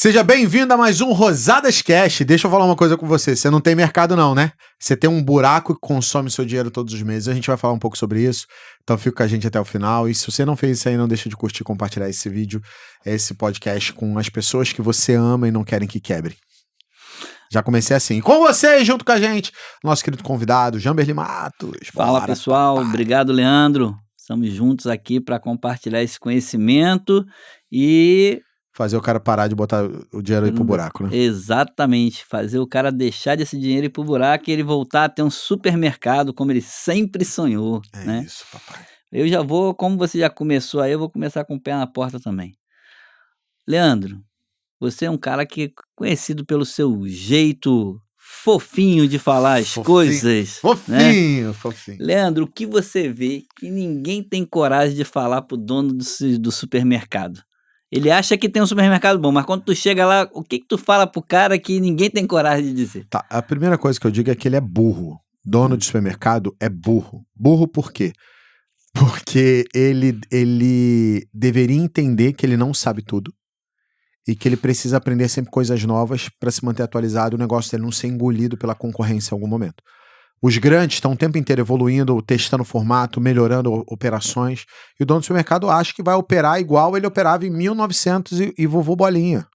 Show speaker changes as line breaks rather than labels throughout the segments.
Seja bem-vindo a mais um Rosadas Cash. Deixa eu falar uma coisa com você. Você não tem mercado não, né? Você tem um buraco que consome seu dinheiro todos os meses. A gente vai falar um pouco sobre isso. Então fica com a gente até o final. E se você não fez isso aí, não deixa de curtir e compartilhar esse vídeo, esse podcast com as pessoas que você ama e não querem que quebrem. Já comecei assim. E com você, junto com a gente, nosso querido convidado, Jamberly Matos.
Fala, pessoal.
Papai.
Obrigado, Leandro. Estamos juntos aqui para compartilhar esse conhecimento e...
Fazer o cara parar de botar o dinheiro aí pro buraco, né?
Exatamente. Fazer o cara deixar desse dinheiro ir pro buraco e ele voltar a ter um supermercado como ele sempre sonhou, né?
Isso, papai.
Eu já vou, como você já começou aí, eu vou começar com o pé na porta também. Leandro, você é um cara que é conhecido pelo seu jeito fofinho de falar as coisas, né?
Fofinho.
Leandro, o que você vê que ninguém tem coragem de falar pro dono do supermercado? Ele acha que tem um supermercado bom, mas quando tu chega lá, o que tu fala pro cara que ninguém tem coragem de dizer?
Tá, a primeira coisa que eu digo é que ele é burro. Dono de supermercado é burro. Burro por quê? Porque ele deveria entender que ele não sabe tudo e que ele precisa aprender sempre coisas novas para se manter atualizado, o negócio dele não ser engolido pela concorrência em algum momento. Os grandes estão o tempo inteiro evoluindo, testando formato, melhorando operações, e o dono do supermercado acha que vai operar igual ele operava em 1900 e vovô Bolinha.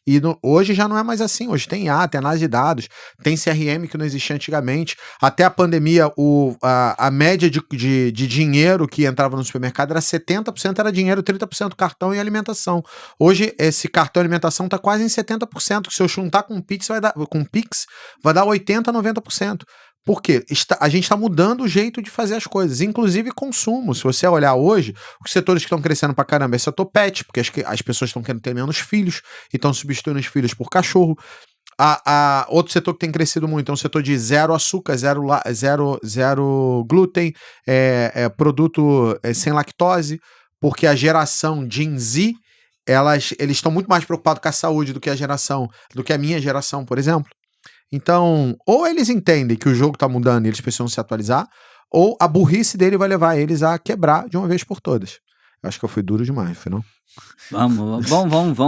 E hoje já não é mais assim, hoje tem IA, tem análise de dados, tem CRM que não existia antigamente, até a pandemia a média de dinheiro que entrava no supermercado era 70% era dinheiro, 30% cartão e alimentação. Hoje esse cartão e alimentação está quase em 70%, que se eu juntar com Pix vai dar 80%, 90%. Por quê? A gente está mudando o jeito de fazer as coisas, inclusive consumo. Se você olhar hoje, os setores que estão crescendo pra caramba é setor pet, porque as pessoas estão querendo ter menos filhos e estão substituindo os filhos por cachorro. Outro setor que tem crescido muito é um setor de zero açúcar, zero glúten, produto sem lactose, porque a geração Gen Z, eles estão muito mais preocupados com a saúde do que a minha geração, por exemplo. Então, ou eles entendem que o jogo tá mudando e eles precisam se atualizar, ou a burrice dele vai levar eles a quebrar de uma vez por todas. Eu acho que eu fui duro demais, foi não?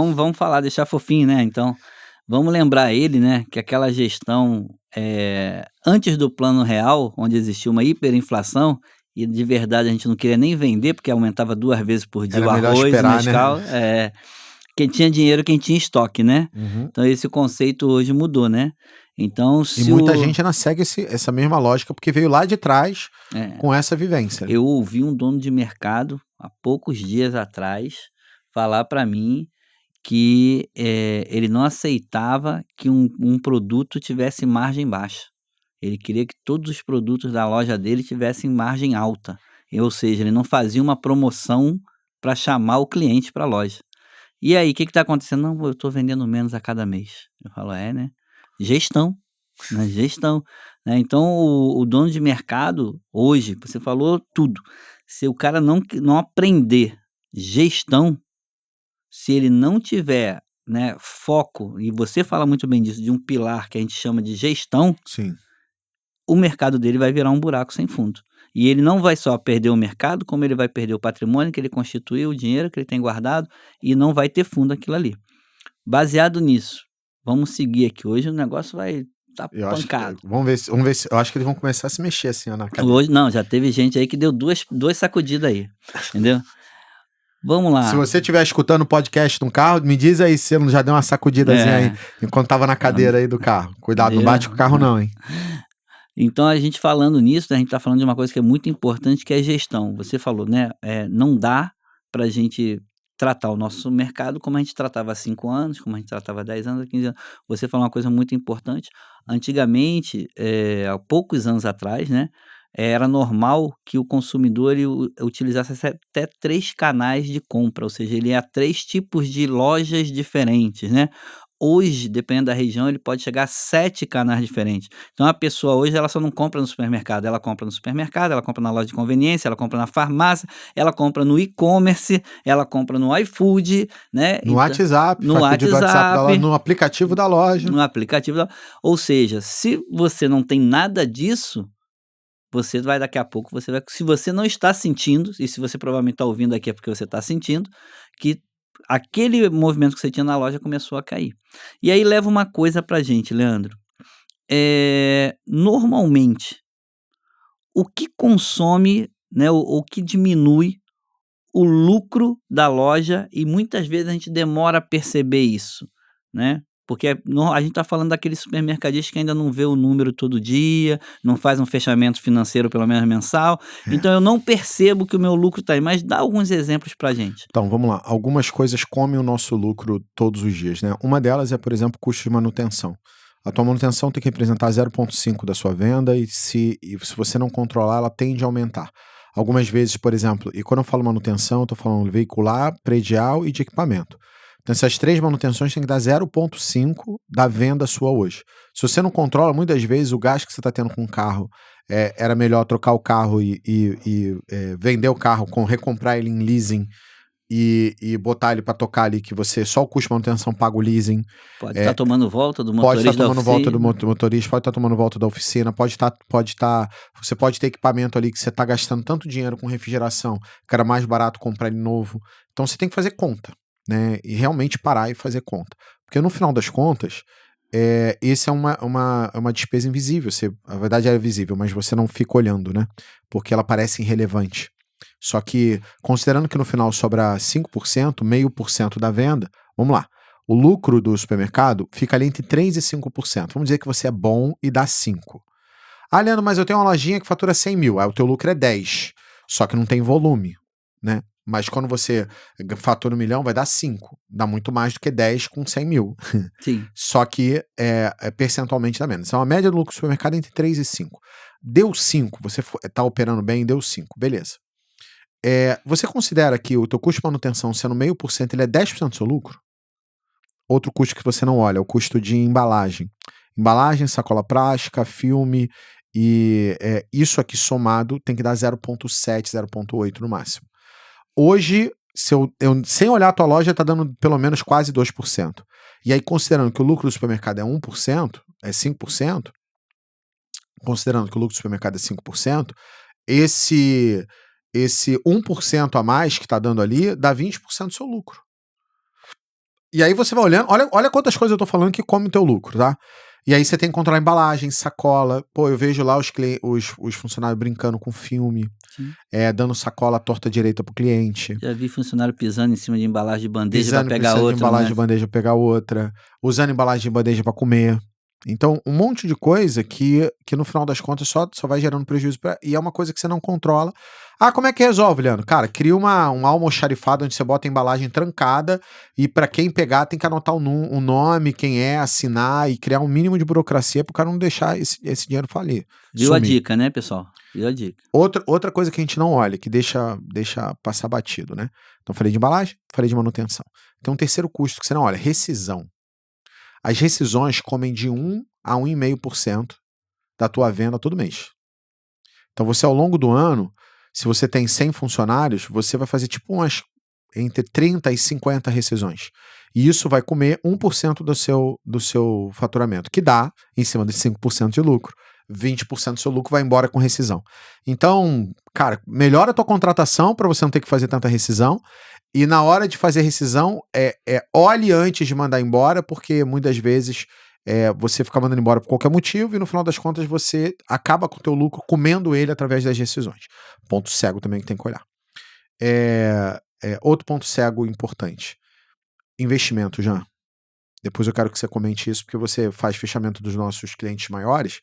Vamos falar, deixar fofinho, né? Então, vamos lembrar ele, né, que aquela gestão antes do Plano Real, onde existia uma hiperinflação, e de verdade a gente não queria nem vender, porque aumentava 2 vezes por dia o arroz, o Nescau, né? Quem tinha dinheiro, quem tinha estoque, né?
Uhum.
Então esse conceito hoje mudou, né? Então,
e muita gente ainda segue essa mesma lógica, porque veio lá de trás com essa vivência.
Eu ouvi um dono de mercado, há poucos dias atrás, falar para mim que ele não aceitava que um produto tivesse margem baixa. Ele queria que todos os produtos da loja dele tivessem margem alta. Ou seja, ele não fazia uma promoção para chamar o cliente para a loja. E aí, o que está acontecendo? Não, eu estou vendendo menos a cada mês. Eu falo, né? Gestão, né? Gestão. Né? Então, o dono de mercado, hoje, você falou tudo. Se o cara não aprender gestão, se ele não tiver, né, foco, e você fala muito bem disso, de um pilar que a gente chama de gestão,
sim,
o mercado dele vai virar um buraco sem fundo. E ele não vai só perder o mercado, como ele vai perder o patrimônio que ele constituiu, o dinheiro que ele tem guardado, e não vai ter fundo aquilo ali. Baseado nisso, vamos seguir aqui. Hoje o negócio vai estar pancado.
Vamos ver se. Eu acho que eles vão começar a se mexer assim, na cadeira.
Hoje não, já teve gente aí que deu duas sacudidas aí, entendeu? Vamos lá.
Se você estiver escutando o podcast no carro, me diz aí se você já deu uma sacudidazinha aí, enquanto tava na cadeira aí do carro. Cuidado, não bate com o carro não, hein?
Então, a gente falando nisso, a gente está falando de uma coisa que é muito importante, que é gestão. Você falou, né? Não dá para a gente tratar o nosso mercado como a gente tratava há 5 anos, como a gente tratava há 10 anos, há 15 anos. Você falou uma coisa muito importante. Antigamente, há poucos anos atrás, né? Era normal que o consumidor utilizasse até 3 canais de compra, ou seja, ele ia a 3 tipos de lojas diferentes, né? Hoje, dependendo da região, ele pode chegar a 7 canais diferentes. Então, a pessoa hoje, ela só não compra no supermercado. Ela compra no supermercado, ela compra na loja de conveniência, ela compra na farmácia, ela compra no e-commerce, ela compra no iFood, né?
No WhatsApp, no aplicativo da loja.
No aplicativo da... Ou seja, se você não tem nada disso, você vai daqui a pouco, se você não está sentindo, e se você provavelmente está ouvindo aqui é porque você está sentindo, que aquele movimento que você tinha na loja começou a cair. E aí leva uma coisa pra gente, Leandro. Normalmente, o que consome, né, o que diminui o lucro da loja, e muitas vezes a gente demora a perceber isso, né? Porque a gente está falando daqueles supermercadistas que ainda não vê o número todo dia, não faz um fechamento financeiro pelo menos mensal, então eu não percebo que o meu lucro está aí, mas dá alguns exemplos para gente.
Então, vamos lá. Algumas coisas comem o nosso lucro todos os dias, né? Uma delas é, por exemplo, custo de manutenção. A tua manutenção tem que representar 0,5 da sua venda e se você não controlar, ela tende a aumentar. Algumas vezes, por exemplo, e quando eu falo manutenção, eu estou falando veicular, predial e de equipamento. Então, essas 3 manutenções têm que dar 0,5 da venda sua hoje. Se você não controla, muitas vezes o gasto que você está tendo com o carro, era melhor trocar o carro e vender o carro, recomprar ele em leasing e botar ele para tocar ali, que você só o custo de manutenção paga o leasing.
Pode estar tomando volta do
Pode
motorista
estar
da
tomando volta do
oficina.
motorista, pode estar tomando volta da oficina, você pode ter equipamento ali que você está gastando tanto dinheiro com refrigeração, que era mais barato comprar ele novo. Então você tem que fazer conta, né? E realmente parar e fazer conta. Porque no final das contas, esse é uma despesa invisível. A verdade é visível, mas você não fica olhando, né? Porque ela parece irrelevante. Só que, considerando que no final sobra 5%, 0,5% da venda, vamos lá. O lucro do supermercado fica ali entre 3% e 5%. Vamos dizer que você é bom e dá 5%. Ah, Leandro, mas eu tenho uma lojinha que fatura 100 mil. Aí o teu lucro é 10. Só que não tem volume, né? Mas quando você fatura 1 milhão, vai dar 5. Dá muito mais do que 10 com 100 mil.
Sim.
Só que percentualmente dá menos. Então a média do lucro do supermercado é entre 3 e 5. Deu 5, você está operando bem, deu 5. Beleza. Você considera que o teu custo de manutenção sendo 0,5%, ele é 10% do seu lucro? Outro custo que você não olha é o custo de embalagem. Embalagem, sacola plástica, filme, e isso aqui somado tem que dar 0,7, 0,8 no máximo. Hoje, sem olhar a tua loja, está dando pelo menos quase 2%. E aí, considerando que o lucro do supermercado é 1%, é 5%, considerando que o lucro do supermercado é 5%, esse 1% a mais que está dando ali dá 20% do seu lucro. E aí você vai olhando, olha quantas coisas eu tô falando que come o teu lucro, tá? E aí você tem que controlar embalagem, sacola. Pô, eu vejo lá os funcionários brincando com filme, dando sacola à torta direita pro cliente.
Já vi funcionário pisando em cima de embalagem de bandeja para
Pisando
pegar
de
outra.
embalagem de bandeja pra pegar outra. Usando embalagem de bandeja para comer. Então, um monte de coisa que no final das contas só vai gerando prejuízo e é uma coisa que você não controla. Ah, como é que resolve, Leandro? Cara, cria um almoxarifado onde você bota a embalagem trancada e para quem pegar tem que anotar o nome, quem é, assinar e criar um mínimo de burocracia pro cara não deixar esse dinheiro falir.
Viu a
Sumir.
dica, né, pessoal? Viu a dica.
Outra coisa que a gente não olha, que deixa passar batido, né? Então, falei de embalagem, falei de manutenção. Tem um terceiro custo que você não olha, rescisão. As rescisões comem de 1 a 1,5% da tua venda todo mês. Então você, ao longo do ano, se você tem 100 funcionários, você vai fazer tipo entre 30 e 50 rescisões. E isso vai comer 1% do seu faturamento, que dá, em cima de 5% de lucro, 20% do seu lucro vai embora com rescisão. Então, cara, melhora a tua contratação para você não ter que fazer tanta rescisão. E na hora de fazer rescisão, olhe antes de mandar embora, porque muitas vezes você fica mandando embora por qualquer motivo e no final das contas você acaba com o teu lucro comendo ele através das rescisões. Ponto cego também que tem que olhar. Outro ponto cego importante. Investimento, Jean. Depois eu quero que você comente isso, porque você faz fechamento dos nossos clientes maiores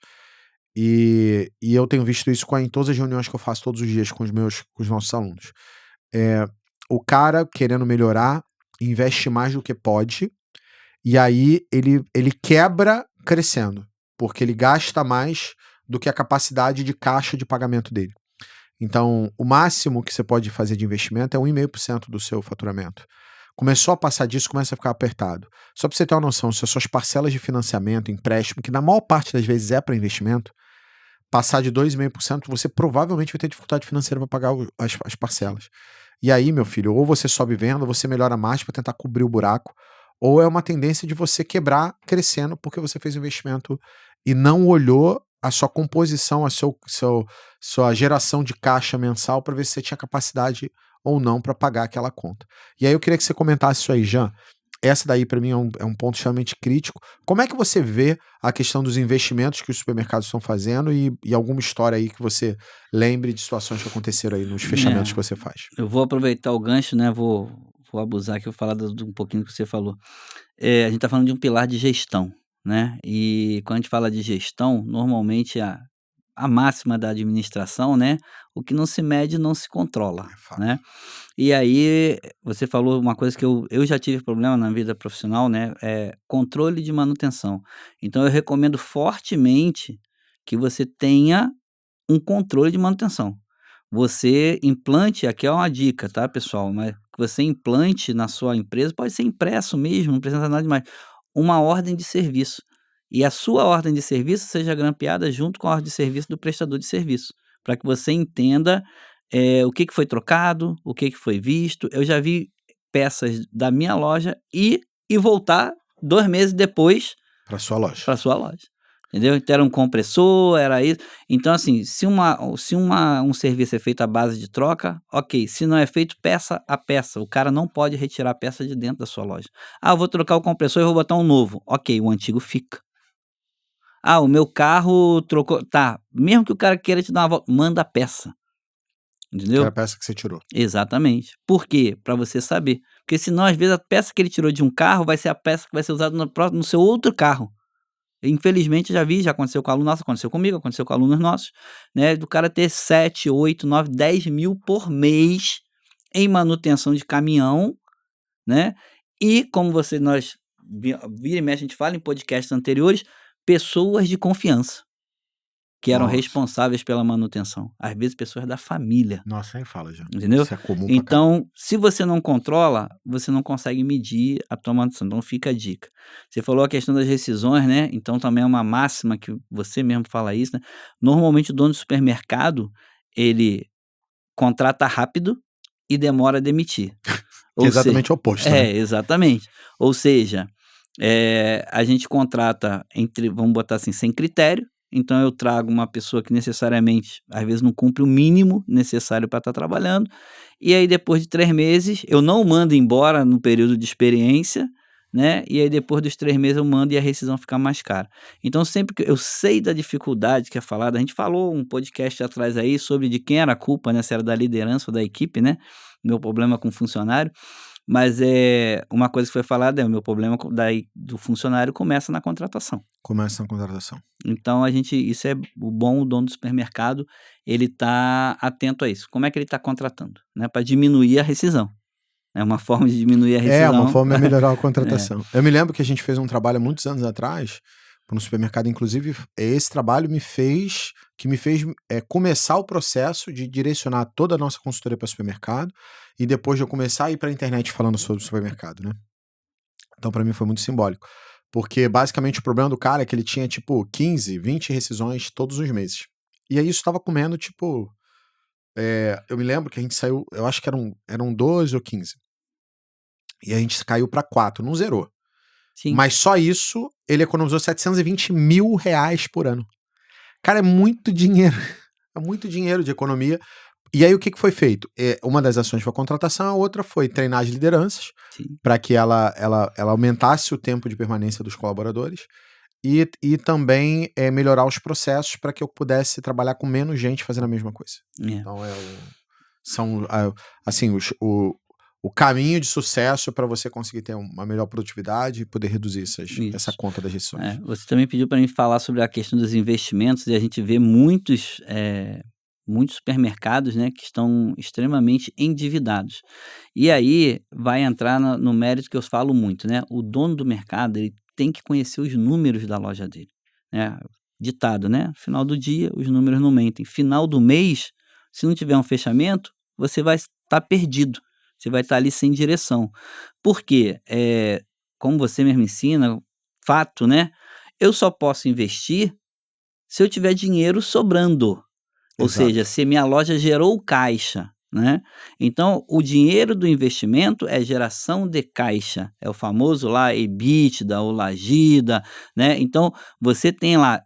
e eu tenho visto isso em todas as reuniões que eu faço todos os dias com os nossos alunos. O cara, querendo melhorar, investe mais do que pode, e aí ele quebra crescendo, porque ele gasta mais do que a capacidade de caixa de pagamento dele. Então, o máximo que você pode fazer de investimento é 1,5% do seu faturamento. Começou a passar disso, começa a ficar apertado. Só para você ter uma noção, se as suas parcelas de financiamento, empréstimo, que na maior parte das vezes é para investimento, passar de 2,5%, você provavelmente vai ter dificuldade financeira para pagar as parcelas. E aí, meu filho, ou você sobe venda, ou você melhora mais para tentar cobrir o buraco, ou é uma tendência de você quebrar crescendo porque você fez um investimento e não olhou a sua composição, a sua geração de caixa mensal para ver se você tinha capacidade ou não para pagar aquela conta. E aí eu queria que você comentasse isso aí, Jean. Essa daí para mim é um ponto extremamente crítico. Como é que você vê a questão dos investimentos que os supermercados estão fazendo e alguma história aí que você lembre de situações que aconteceram aí nos fechamentos que você faz?
Eu vou aproveitar o gancho, né, vou abusar aqui, vou falar um pouquinho do que você falou. A gente está falando de um pilar de gestão, né, e quando a gente fala de gestão, normalmente a máxima da administração, né, o que não se mede não se controla,
É fato.
né. E aí, você falou uma coisa que eu já tive problema na vida profissional, né, controle de manutenção. Então eu recomendo fortemente que você tenha um controle de manutenção. Você implante, aqui é uma dica, tá, pessoal, mas que você implante na sua empresa, pode ser impresso mesmo, não precisa nada demais, uma ordem de serviço. E a sua ordem de serviço seja grampeada junto com a ordem de serviço do prestador de serviço, para que você entenda, o que que foi trocado, o que que foi visto. Eu já vi peças da minha loja e voltar 2 meses depois
Para sua loja.
para sua loja, entendeu? Então era um compressor, era isso. Então assim, se um serviço é feito à base de troca, ok, se não é feito peça a peça, o cara não pode retirar a peça de dentro da sua loja. "Ah, eu vou trocar o compressor e vou botar um novo", ok, o antigo fica. "Ah, o meu carro trocou", tá, mesmo que o cara queira te dar uma volta, manda a peça,
Que era
entendeu?
a peça que você tirou.
Exatamente. Por quê? Para você saber, porque senão às vezes a peça que ele tirou de um carro vai ser a peça que vai ser usada no seu outro carro. Infelizmente já vi, já aconteceu com aluno nosso, aconteceu comigo, aconteceu com alunos nossos, né, do cara ter 7, 8, 9, 10 mil por mês em manutenção de caminhão, né, e como nós vira e mexe a gente fala em podcasts anteriores, pessoas de confiança, que eram
Nossa.
responsáveis pela manutenção, às vezes pessoas da família.
Nossa, nem fala, Jean.
Entendeu?
Isso é comum pra caramba.
Então, se você não controla, você não consegue medir a tua manutenção, então fica a dica. Você falou a questão das rescisões, né, então também é uma máxima que você mesmo fala isso, né, normalmente o dono do supermercado, ele contrata rápido e demora a demitir.
Que é
Ou seja
exatamente o oposto, né?
exatamente. Ou seja, a gente contrata vamos botar assim, sem critério, então eu trago uma pessoa que necessariamente, às vezes, não cumpre o mínimo necessário para estar trabalhando, e aí depois de 3 meses, eu não mando embora no período de experiência, né, e aí depois dos 3 meses eu mando e a rescisão fica mais cara. Então sempre que eu sei da dificuldade que é falada, a gente falou um podcast atrás aí sobre de quem era a culpa, né, se era da liderança ou da equipe, né, meu problema com funcionário, mas, uma coisa que foi falada o meu problema do funcionário começa na contratação.
Começa na contratação.
Então isso é o dono do supermercado, ele tá atento a isso. Como é que ele está contratando, né, para diminuir a rescisão. É uma forma de diminuir a
É, uma
rescisão.
forma é melhorar a
É,
contratação. Eu me lembro que a gente fez um trabalho há muitos anos atrás, para um supermercado, inclusive, esse trabalho me fez começar o processo de direcionar toda a nossa consultoria para supermercado, e depois de eu começar a ir para a internet falando sobre o supermercado, né. Então para mim foi muito simbólico, porque basicamente o problema do cara é que ele tinha tipo 15, 20 rescisões todos os meses. E aí isso estava comendo tipo, eu me lembro que a gente saiu, eu acho que eram 12 ou 15. E a gente caiu para 4, não zerou.
sim,
Mas só isso, ele economizou R$ 720.000 por ano. Cara, é muito dinheiro. É muito dinheiro de economia. E aí o que que foi feito? Uma das ações foi a contratação, a outra foi treinar as lideranças
sim.
para que ela aumentasse o tempo de permanência dos colaboradores e também melhorar os processos para que eu pudesse trabalhar com menos gente fazendo a mesma coisa.
É.
Então assim, o caminho de sucesso para você conseguir ter uma melhor produtividade e poder reduzir essa
Isso.
conta das rescisões.
Você também pediu para mim falar sobre a questão dos investimentos e a gente vê muitos, muitos supermercados, né, que estão extremamente endividados. E aí vai entrar no mérito que eu falo muito, né, o dono do mercado, ele tem que conhecer os números da loja dele, né, ditado, né, final do dia os números não mentem, final do mês, se não tiver um fechamento, você vai estar perdido, você vai estar ali sem direção. Por quê? Como você mesmo ensina, fato, né, eu só posso investir se eu tiver dinheiro sobrando. Ou seja,
Exato.
se minha loja gerou caixa, né. Então o dinheiro do investimento é geração de caixa, é o famoso lá EBITDA ou Lagida, né. Então você tem lá,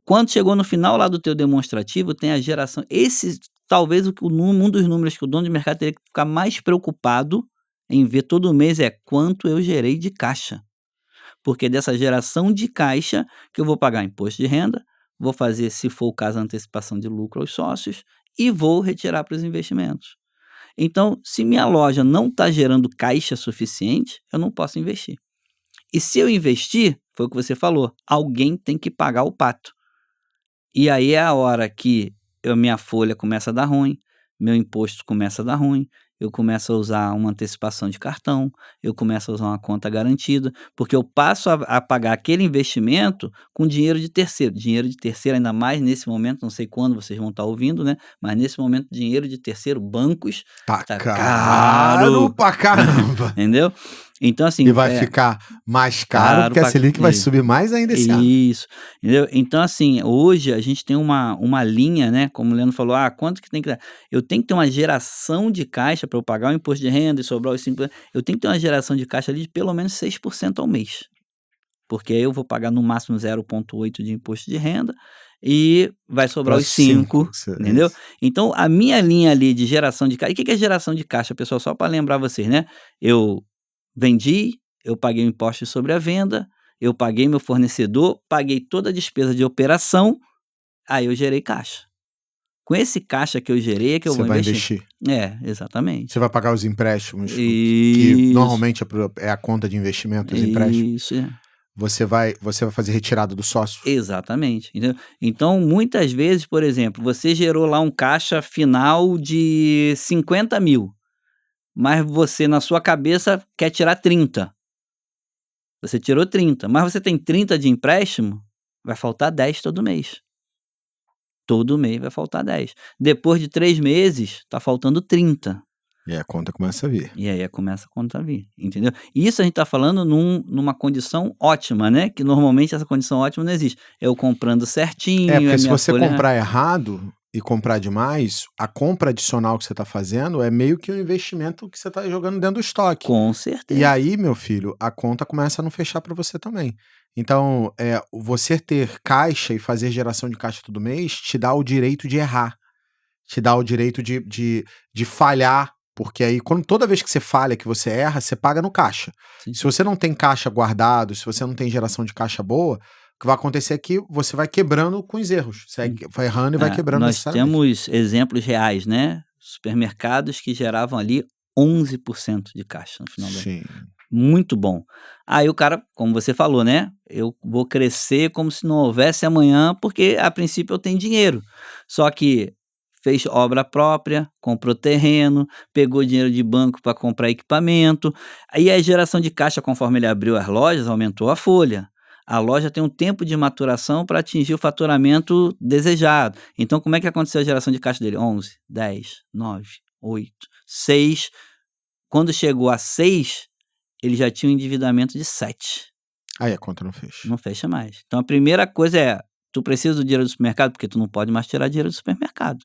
quando chegou no final lá do teu demonstrativo, tem a geração, esse talvez um dos números que o dono de mercado teria que ficar mais preocupado em ver todo mês é quanto eu gerei de caixa. Porque dessa geração de caixa que eu vou pagar imposto de renda, vou fazer, se for o caso, a antecipação de lucro aos sócios e vou retirar para os investimentos. Então, se minha loja não está gerando caixa suficiente, eu não posso investir. E se eu investir, foi o que você falou, alguém tem que pagar o pato. E aí é a hora que minha folha começa a dar ruim, meu imposto começa a dar ruim, eu começo a usar uma antecipação de cartão, eu começo a usar uma conta garantida, porque eu passo a pagar aquele investimento com dinheiro de terceiro. Dinheiro de terceiro, ainda mais nesse momento, não sei quando vocês vão estar ouvindo, né? Mas nesse momento, dinheiro de terceiro, bancos,
Tá
tá
caro pra caramba.
Entendeu? Então, assim...
E vai ficar mais caro, porque a Selic vai subir mais ainda esse ano.
Isso, entendeu? Então, assim, hoje a gente tem uma linha, né? Como o Leandro falou, quanto que tem que dar? Eu tenho que ter uma geração de caixa para eu pagar o imposto de renda e sobrar os 5%. Eu tenho que ter uma geração de caixa ali de pelo menos 6% ao mês. Porque aí eu vou pagar no máximo 0,8% de imposto de renda e vai sobrar os 5%, entendeu? Então, a minha linha ali de geração de caixa... E o que é geração de caixa, pessoal? Só para lembrar vocês, né? Eu vendi, eu paguei o imposto sobre a venda, eu paguei meu fornecedor, paguei toda a despesa de operação, aí eu gerei caixa. Com esse caixa que eu gerei é que eu vou investir. Exatamente.
Você vai pagar os empréstimos, que normalmente é a conta de investimento, os empréstimos.
Isso,
Você vai fazer retirada do sócio.
Exatamente. Entendeu? Então, muitas vezes, por exemplo, você gerou lá um caixa final de 50 mil, mas você, na sua cabeça, quer tirar 30. Você tirou 30, mas você tem 30 de empréstimo, vai faltar 10 todo mês. Todo mês vai faltar 10. Depois de 3 meses, tá faltando 30.
E aí a conta começa a vir.
E aí começa a conta a vir, entendeu? E isso a gente tá falando numa condição ótima, né? Que normalmente essa condição ótima não existe. Eu comprando certinho...
Porque se você comprar errado e comprar demais, a compra adicional que você está fazendo é meio que um investimento que você está jogando dentro do estoque.
Com certeza.
E aí, meu filho, a conta começa a não fechar para você também. Então, você ter caixa e fazer geração de caixa todo mês te dá o direito de errar. Te dá o direito de falhar. Porque aí, toda vez que você falha, que você erra, você paga no caixa.
Sim.
Se você não tem caixa guardado, se você não tem geração de caixa boa, o que vai acontecer é que você vai quebrando com os erros. Você vai errando e vai quebrando.
Nós temos exemplos reais, né? Supermercados que geravam ali 11% de caixa no final do ano.
Sim.
Muito bom. Aí o cara, como você falou, né? Eu vou crescer como se não houvesse amanhã, porque a princípio eu tenho dinheiro. Só que fez obra própria, comprou terreno, pegou dinheiro de banco para comprar equipamento. Aí a geração de caixa, conforme ele abriu as lojas, aumentou a folha. A loja tem um tempo de maturação para atingir o faturamento desejado. Então, como é que aconteceu a geração de caixa dele? 11, 10, 9, 8, 6. Quando chegou a 6, ele já tinha um endividamento de 7.
Aí a conta não fecha.
Não fecha mais. Então, a primeira coisa é, tu precisa do dinheiro do supermercado, porque tu não pode mais tirar dinheiro do supermercado.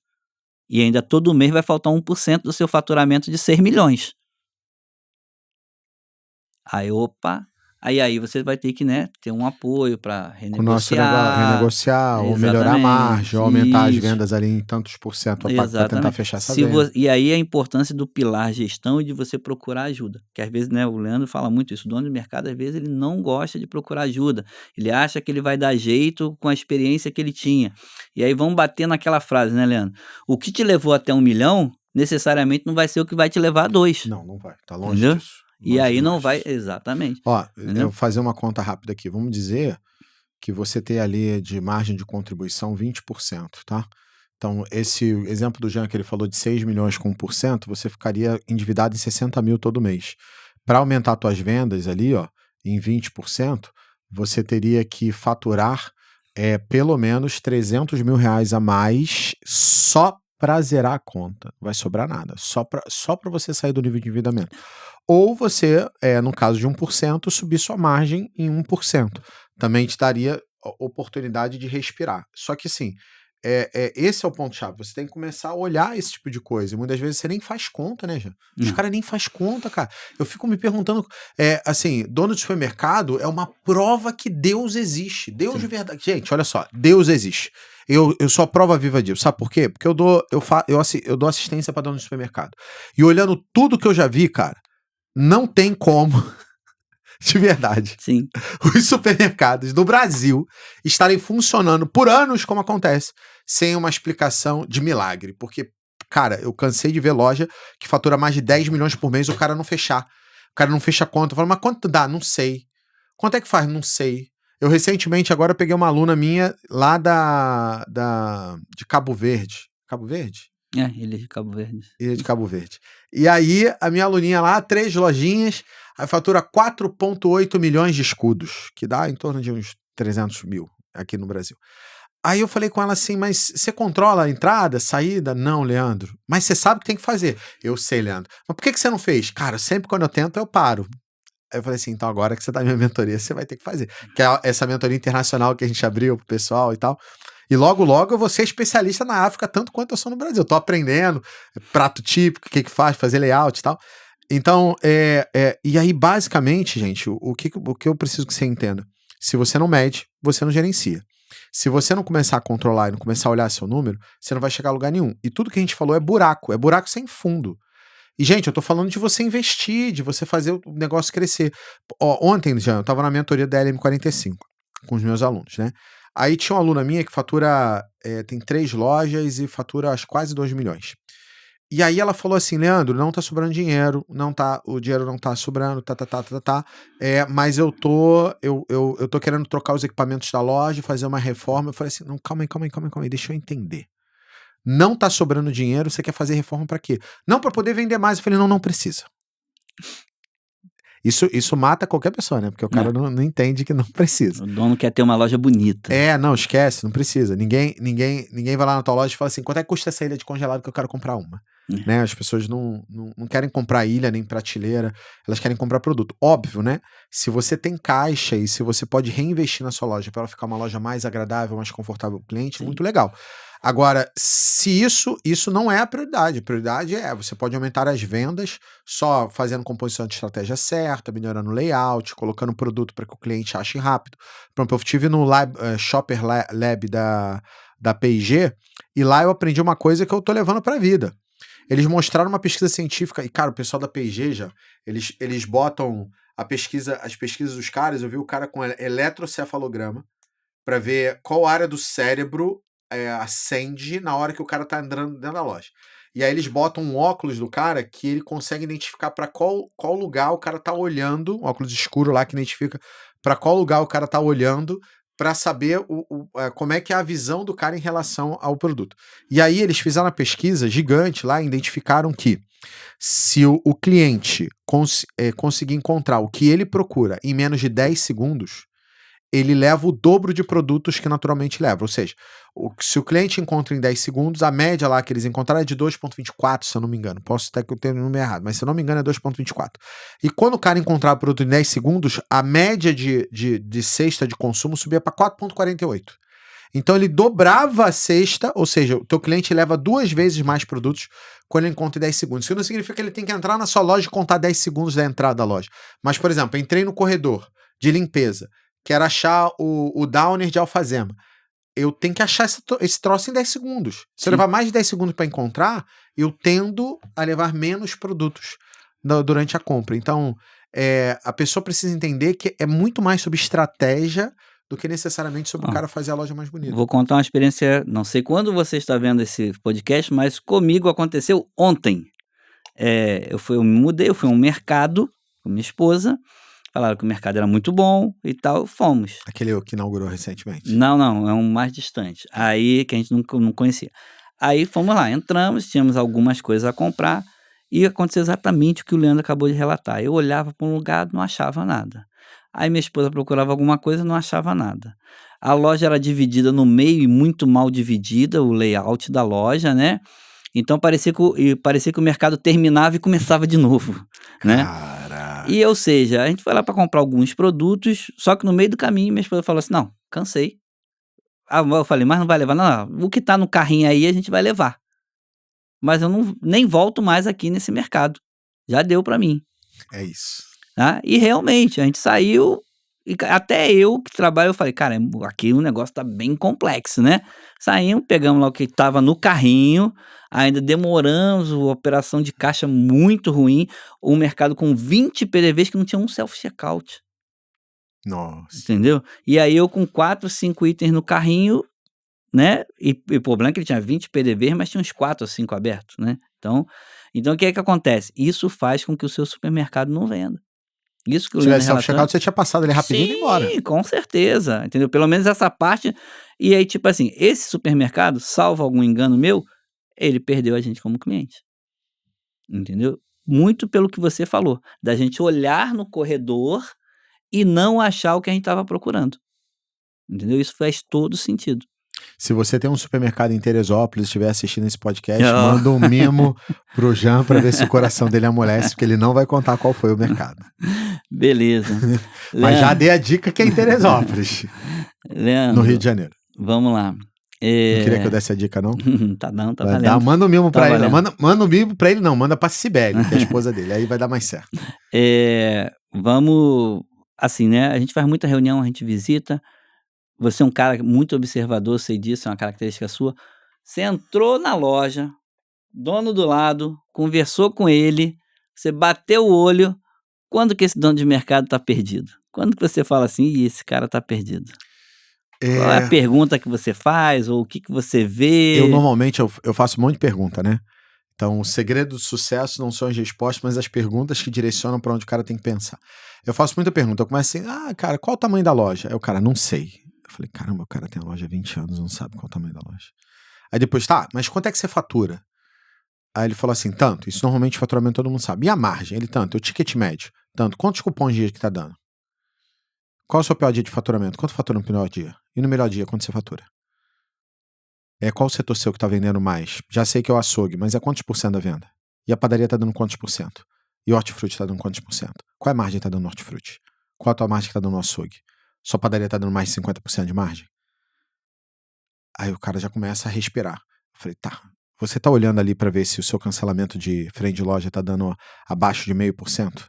E ainda todo mês vai faltar 1% do seu faturamento de 6 milhões. Aí, Aí você vai ter que, né, ter um apoio para
renegociar, ou melhorar a margem, ou aumentar as vendas ali em tantos por cento para tentar fechar essa venda.
E aí a importância do pilar gestão e de você procurar ajuda. Que às vezes, né, o Leandro fala muito isso, o dono de mercado, às vezes, ele não gosta de procurar ajuda. Ele acha que ele vai dar jeito com a experiência que ele tinha. E aí vamos bater naquela frase, né, Leandro? O que te levou até 1 milhão, necessariamente não vai ser o que vai te levar a 2.
Não vai. Tá longe disso.
E aí não vai, exatamente.
Eu vou fazer uma conta rápida aqui. Vamos dizer que você tem ali de margem de contribuição 20%, tá? Então, esse exemplo do Jean que ele falou de 6 milhões com 1%, você ficaria endividado em 60 mil todo mês. Para aumentar suas vendas ali, em 20%, você teria que faturar pelo menos 300 mil reais a mais só para zerar a conta. Não vai sobrar nada. Só para você sair do nível de endividamento. Ou você, no caso de 1%, subir sua margem em 1%. Também te daria oportunidade de respirar. Só que assim, esse é o ponto-chave. Você tem que começar a olhar esse tipo de coisa. E muitas vezes você nem faz conta, né, Jean? Os caras nem faz conta, cara. Eu fico me perguntando, assim, dono de supermercado é uma prova que Deus existe. Deus de verdade. Gente, olha só, Deus existe. Eu sou a prova viva disso. Sabe por quê? Porque eu dou assistência para dono de supermercado. E olhando tudo que eu já vi, cara, não tem como, de verdade,
Sim.
os supermercados do Brasil estarem funcionando por anos como acontece, sem uma explicação de milagre. Porque, cara, eu cansei de ver loja que fatura mais de 10 milhões por mês, o cara não fechar. O cara não fecha a conta. Eu falo, mas quanto dá? Não sei. Quanto é que faz? Não sei. Eu recentemente agora peguei uma aluna minha lá de Cabo Verde. Cabo Verde?
Ilha de Cabo Verde.
Ilha de Cabo Verde. E aí, a minha aluninha lá, 3 lojinhas, aí fatura 4,8 milhões de escudos, que dá em torno de uns 300 mil aqui no Brasil. Aí eu falei com ela assim, mas você controla a entrada, saída? Não, Leandro. Mas você sabe o que tem que fazer. Eu sei, Leandro. Mas por que você não fez? Cara, sempre quando eu tento, eu paro. Aí eu falei assim, então agora que você tá na minha mentoria, você vai ter que fazer. Que é essa mentoria internacional que a gente abriu pro pessoal e tal. E logo, logo eu vou ser especialista na África, tanto quanto eu sou no Brasil. Eu tô aprendendo prato típico, o que faz, fazer layout e tal. Então, e aí, basicamente, gente, o que eu preciso que você entenda? Se você não mede, você não gerencia. Se você não começar a controlar e não começar a olhar seu número, você não vai chegar a lugar nenhum. E tudo que a gente falou é buraco sem fundo. E, gente, eu tô falando de você investir, de você fazer o negócio crescer. Ontem, já, eu tava na mentoria da LM45 com os meus alunos, né? Aí tinha uma aluna minha que fatura, tem 3 lojas e fatura quase 2 milhões. E aí ela falou assim, Leandro, não tá sobrando dinheiro, o dinheiro não tá sobrando, mas eu tô querendo trocar os equipamentos da loja, fazer uma reforma. Eu falei assim, não, calma aí, deixa eu entender. Não tá sobrando dinheiro, você quer fazer reforma pra quê? Não, pra poder vender mais. Eu falei, não precisa. Isso mata qualquer pessoa, né? Porque o cara não entende que não precisa.
O dono quer ter uma loja bonita.
Não, esquece, não precisa. Ninguém vai lá na tua loja e fala assim, quanto é que custa essa ilha de congelado que eu quero comprar uma? Né? As pessoas não querem comprar ilha nem prateleira, elas querem comprar produto. Óbvio, né? Se você tem caixa e se você pode reinvestir na sua loja para ela ficar uma loja mais agradável, mais confortável para o cliente, muito legal. Agora, se isso não é a prioridade você pode aumentar as vendas só fazendo composição de estratégia certa, melhorando o layout, colocando produto para que o cliente ache rápido. Pronto, eu estive no Shopper Lab da P&G e lá eu aprendi uma coisa que eu tô levando para a vida. Eles mostraram uma pesquisa científica e, cara, o pessoal da P&G já, eles botam as pesquisas dos caras, eu vi o cara com eletrocefalograma para ver qual área do cérebro acende na hora que o cara tá entrando dentro da loja. E aí eles botam um óculos do cara que ele consegue identificar para qual lugar o cara tá olhando, um óculos escuro lá que identifica para qual lugar o cara tá olhando para saber como é que é a visão do cara em relação ao produto. E aí eles fizeram uma pesquisa gigante lá e identificaram que se o cliente conseguir encontrar o que ele procura em menos de 10 segundos, ele leva o dobro de produtos que naturalmente leva. Ou seja, se o cliente encontra em 10 segundos, a média lá que eles encontraram é de 2,24, se eu não me engano. Posso até que eu tenha o número errado, mas se eu não me engano é 2,24. E quando o cara encontrar o produto em 10 segundos, a média de cesta de consumo subia para 4,48. Então ele dobrava a cesta, ou seja, o teu cliente leva 2 vezes mais produtos quando ele encontra em 10 segundos. Isso não significa que ele tem que entrar na sua loja e contar 10 segundos da entrada da loja. Mas, por exemplo, entrei no corredor de limpeza, quero achar o downer de alfazema. Eu tenho que achar esse troço em 10 segundos. Se eu levar mais de 10 segundos para encontrar, eu tendo a levar menos produtos durante a compra. Então, a pessoa precisa entender que é muito mais sobre estratégia do que necessariamente sobre o cara fazer a loja mais bonita.
Vou contar uma experiência, não sei quando você está vendo esse podcast, mas comigo aconteceu ontem. Eu me mudei, eu fui a um mercado com minha esposa, falaram que o mercado era muito bom e tal, fomos.
Aquele que inaugurou recentemente?
Não, é um mais distante. Aí, que a gente não conhecia. Aí fomos lá, entramos, tínhamos algumas coisas a comprar e aconteceu exatamente o que o Leandro acabou de relatar. Eu olhava para um lugar, não achava nada. Aí minha esposa procurava alguma coisa, não achava nada. A loja era dividida no meio e muito mal dividida, o layout da loja, né? Então parecia que o mercado terminava e começava de novo, né?
Caraca.
E, ou seja, a gente foi lá para comprar alguns produtos, só que no meio do caminho minha esposa falou assim, não, cansei. Eu falei, mas não vai levar? Não, o que tá no carrinho aí a gente vai levar. Mas eu nem volto mais aqui nesse mercado. Já deu para mim.
É isso.
Tá? E realmente, a gente saiu, e até eu que trabalho, eu falei, cara, aqui o negócio tá bem complexo, né? Saímos, pegamos lá o que estava no carrinho, ainda demoramos, a operação de caixa muito ruim, o mercado com 20 PDVs que não tinha um self-checkout,
Nossa.
entendeu? E aí eu com 4, 5 itens no carrinho, né? E o problema é que ele tinha 20 PDVs, mas tinha uns 4 ou 5 abertos, né? Então o que é que acontece? Isso faz com que o seu supermercado não venda. Isso que o
Se
Leandro
tivesse
relatando.
self-checkout, você tinha passado ali rapidinho e ido embora.
Sim, com certeza, entendeu? Pelo menos essa parte. E aí, tipo assim, esse supermercado, salvo algum engano meu, ele perdeu a gente como cliente, entendeu? Muito pelo que você falou, da gente olhar no corredor e não achar o que a gente estava procurando, entendeu? Isso faz todo sentido.
Se você tem um supermercado em Teresópolis e estiver assistindo esse podcast,
Oh.
manda um mimo pro Jean pra ver se o coração dele amolece, porque ele não vai contar qual foi o mercado.
Beleza.
Mas já dei a dica que é em Teresópolis,
Leandro,
no Rio de Janeiro.
Vamos lá.
Não queria que eu desse a dica, não?
Tá não, tá
Vai
valendo.
dar, manda um mimo
Tá
pra ele.
valendo.
Manda um mimo pra ele, não. Manda pra Cibele, que é a esposa dele. Aí vai dar mais certo.
Vamos, assim, né? A gente faz muita reunião, a gente visita. Você é um cara muito observador, sei disso, é uma característica sua. Você entrou na loja, dono do lado, conversou com ele, você bateu o olho. Quando que esse dono de mercado tá perdido? Quando que você fala assim, "Ih, esse cara tá perdido"? Qual é a pergunta que você faz, ou o que você vê?
Eu normalmente eu faço um monte de pergunta, né? Então, o segredo do sucesso não são as respostas, mas as perguntas que direcionam para onde o cara tem que pensar. Eu faço muita pergunta. Eu começo assim, cara, qual o tamanho da loja? Aí o cara, não sei. Eu falei, caramba, o cara tem a loja há 20 anos, não sabe qual é o tamanho da loja. Aí depois, tá, mas quanto é que você fatura? Aí ele falou assim, tanto. Isso normalmente faturamento todo mundo sabe. E a margem? Ele, tanto. O ticket médio? Tanto. Quantos cupons de dia que tá dando? Qual é o seu pior dia de faturamento? Quanto fatura no pior dia? E no melhor dia, quanto você fatura? Qual o setor seu que tá vendendo mais? Já sei que é o açougue, mas é quantos por cento da venda? E a padaria tá dando quantos por cento? E o hortifruti tá dando quantos por cento? Qual é a margem que tá dando no hortifruti? Qual a tua margem que tá dando no açougue? Sua padaria tá dando mais de 50% de margem? Aí o cara já começa a respirar. Eu falei, tá, você tá olhando ali pra ver se o seu cancelamento de frente de loja tá dando abaixo de 0,5%?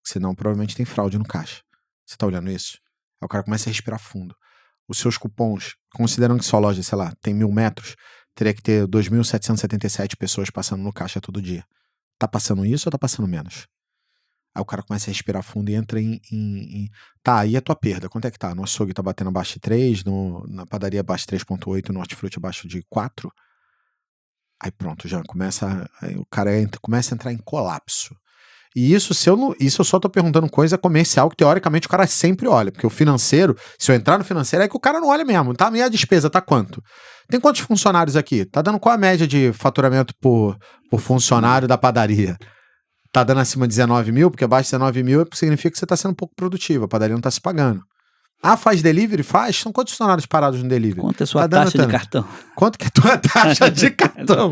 Senão provavelmente tem fraude no caixa. Você tá olhando isso? Aí o cara começa a respirar fundo. Os seus cupons, considerando que sua loja, sei lá, tem 1.000 metros, teria que ter 2.777 pessoas passando no caixa todo dia. Tá passando isso ou tá passando menos? Aí o cara começa a respirar fundo e entra Tá, e a tua perda? Quanto é que tá? No açougue tá batendo abaixo de 3, na padaria abaixo de 3,8, no hortifruti abaixo de 4? Aí pronto, já começa... Aí o cara começa a entrar em colapso. E isso eu só tô perguntando coisa comercial que teoricamente o cara sempre olha, porque o financeiro, se eu entrar no financeiro é que o cara não olha mesmo, tá? E a despesa tá quanto? Tem quantos funcionários aqui? Tá dando qual a média de faturamento por funcionário da padaria? Tá dando acima de 19 mil? Porque abaixo de 19 mil significa que você tá sendo um pouco produtivo, a padaria não tá se pagando. Faz delivery? Faz? São quantos funcionários parados no delivery?
Quanto é a sua taxa de cartão?
Quanto que é a tua taxa de cartão?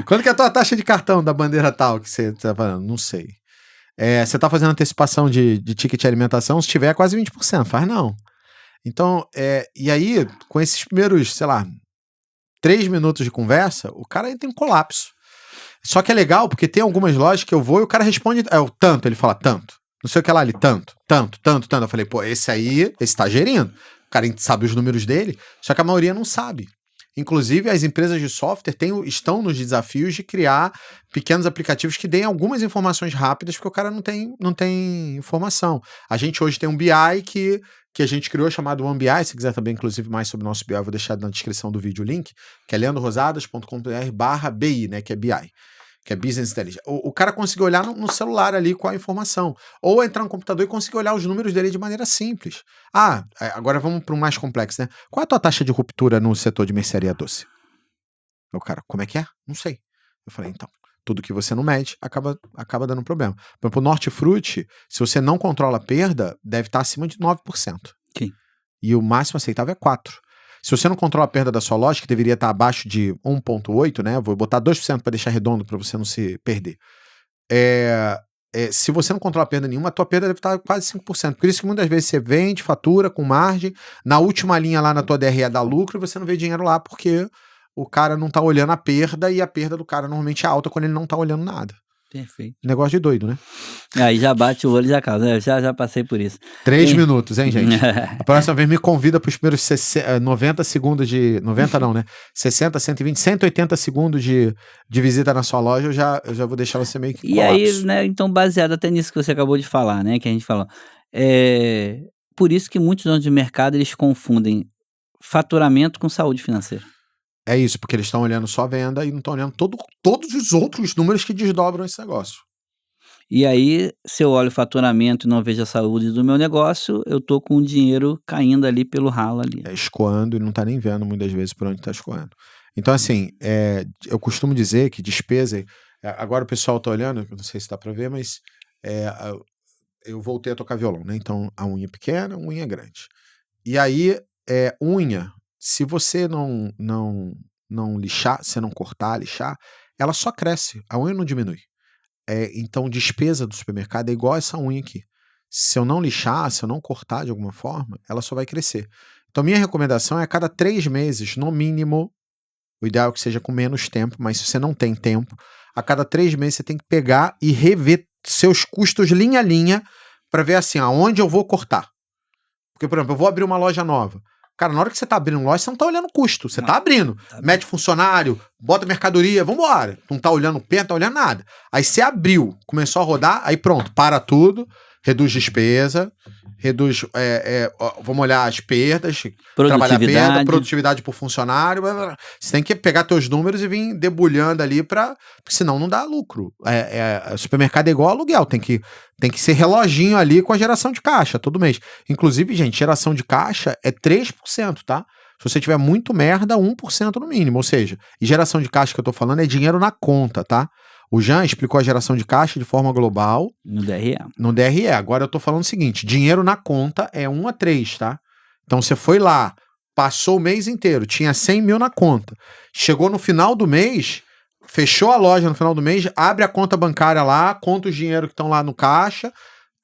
Quanto que é a tua taxa de cartão da bandeira tal que você tá falando? Não sei. Você tá fazendo antecipação de ticket de alimentação, se tiver é quase 20%, faz não. Então, e aí, com esses primeiros, sei lá, 3 minutos de conversa, o cara entra em colapso. Só que é legal, porque tem algumas lojas que eu vou e o cara responde, tanto, ele fala tanto. Não sei o que lá, ele tanto. Eu falei, pô, esse tá gerindo. O cara sabe os números dele, só que a maioria não sabe. Inclusive, as empresas de software estão nos desafios de criar pequenos aplicativos que deem algumas informações rápidas, porque o cara não tem informação. A gente hoje tem um BI que a gente criou, chamado OneBI. Se quiser também, inclusive, mais sobre o nosso BI, eu vou deixar na descrição do vídeo o link, que é leandrorosadas.com.br/BI, né, que é BI, que é Business Intelligence. O cara conseguiu olhar no celular ali com a informação, ou entrar no computador e conseguir olhar os números dele de maneira simples. Agora vamos para o mais complexo, né? Qual é a tua taxa de ruptura no setor de mercearia doce? O cara, como é que é? Não sei. Eu falei, então, tudo que você não mede acaba dando problema. Por exemplo, o hortifruti, se você não controla a perda, deve estar acima de 9%.
Sim.
E o máximo aceitável é 4%. Se você não controla a perda da sua loja, que deveria estar abaixo de 1,8%, né? Vou botar 2% para deixar redondo para você não se perder. Se você não controla a perda nenhuma, a tua perda deve estar quase 5%. Por isso que muitas vezes você vende, fatura com margem, na última linha lá na tua DRE dá lucro e você não vê dinheiro lá porque o cara não tá olhando a perda e a perda do cara normalmente é alta quando ele não tá olhando nada.
Perfeito.
Negócio de doido, né?
Aí já bate o olho e já causa. Eu já passei por isso.
3 minutos, hein, gente? A próxima vez me convida para os primeiros 90 segundos de... 90 não, né? 60, 120, 180 segundos de visita na sua loja, eu já vou deixar você meio que
E
colapso.
aí, né, então baseado até nisso que você acabou de falar, né, que a gente falou, por isso que muitos donos de mercado, eles confundem faturamento com saúde financeira.
É isso, porque eles estão olhando só a venda e não estão olhando todos os outros números que desdobram esse negócio.
E aí, se eu olho o faturamento e não vejo a saúde do meu negócio, eu tô com o dinheiro caindo ali pelo ralo ali.
Escoando e não tá nem vendo muitas vezes por onde tá escoando. Então, assim, eu costumo dizer que despesa... Agora o pessoal tá olhando, eu não sei se dá pra ver, mas eu voltei a tocar violão, né? Então, a unha pequena, a unha grande. E aí, unha, se você não lixar, se não cortar, lixar, ela só cresce, a unha não diminui. Então, despesa do supermercado é igual essa unha aqui. Se eu não lixar, se eu não cortar de alguma forma, ela só vai crescer. Então, minha recomendação é a cada 3 meses, no mínimo, o ideal é que seja com menos tempo, mas se você não tem tempo, a cada 3 meses você tem que pegar e rever seus custos linha a linha para ver assim, aonde eu vou cortar. Porque, por exemplo, eu vou abrir uma loja nova. Cara, na hora que você tá abrindo loja, você não tá olhando custo. Você tá abrindo. Mete funcionário, bota mercadoria, vambora. Não tá olhando pé, não tá olhando nada. Aí você abriu, começou a rodar, aí pronto, para tudo, reduz despesa, reduz, vamos olhar as perdas, trabalhar a perda, produtividade por funcionário. Blá, blá. Você tem que pegar teus números e vir debulhando ali porque senão não dá lucro. Supermercado é igual aluguel, tem que ser reloginho ali com a geração de caixa todo mês. Inclusive, gente, geração de caixa é 3%, tá? Se você tiver muito merda, 1% no mínimo. Ou seja, e geração de caixa que eu tô falando é dinheiro na conta, tá? O Jean explicou a geração de caixa de forma global.
No DRE.
No DRE. Agora eu tô falando o seguinte, dinheiro na conta é 1 a 3, tá? Então você foi lá, passou o mês inteiro, tinha 100 mil na conta. Chegou no final do mês, fechou a loja no final do mês, abre a conta bancária lá, conta os dinheiro que estão lá no caixa,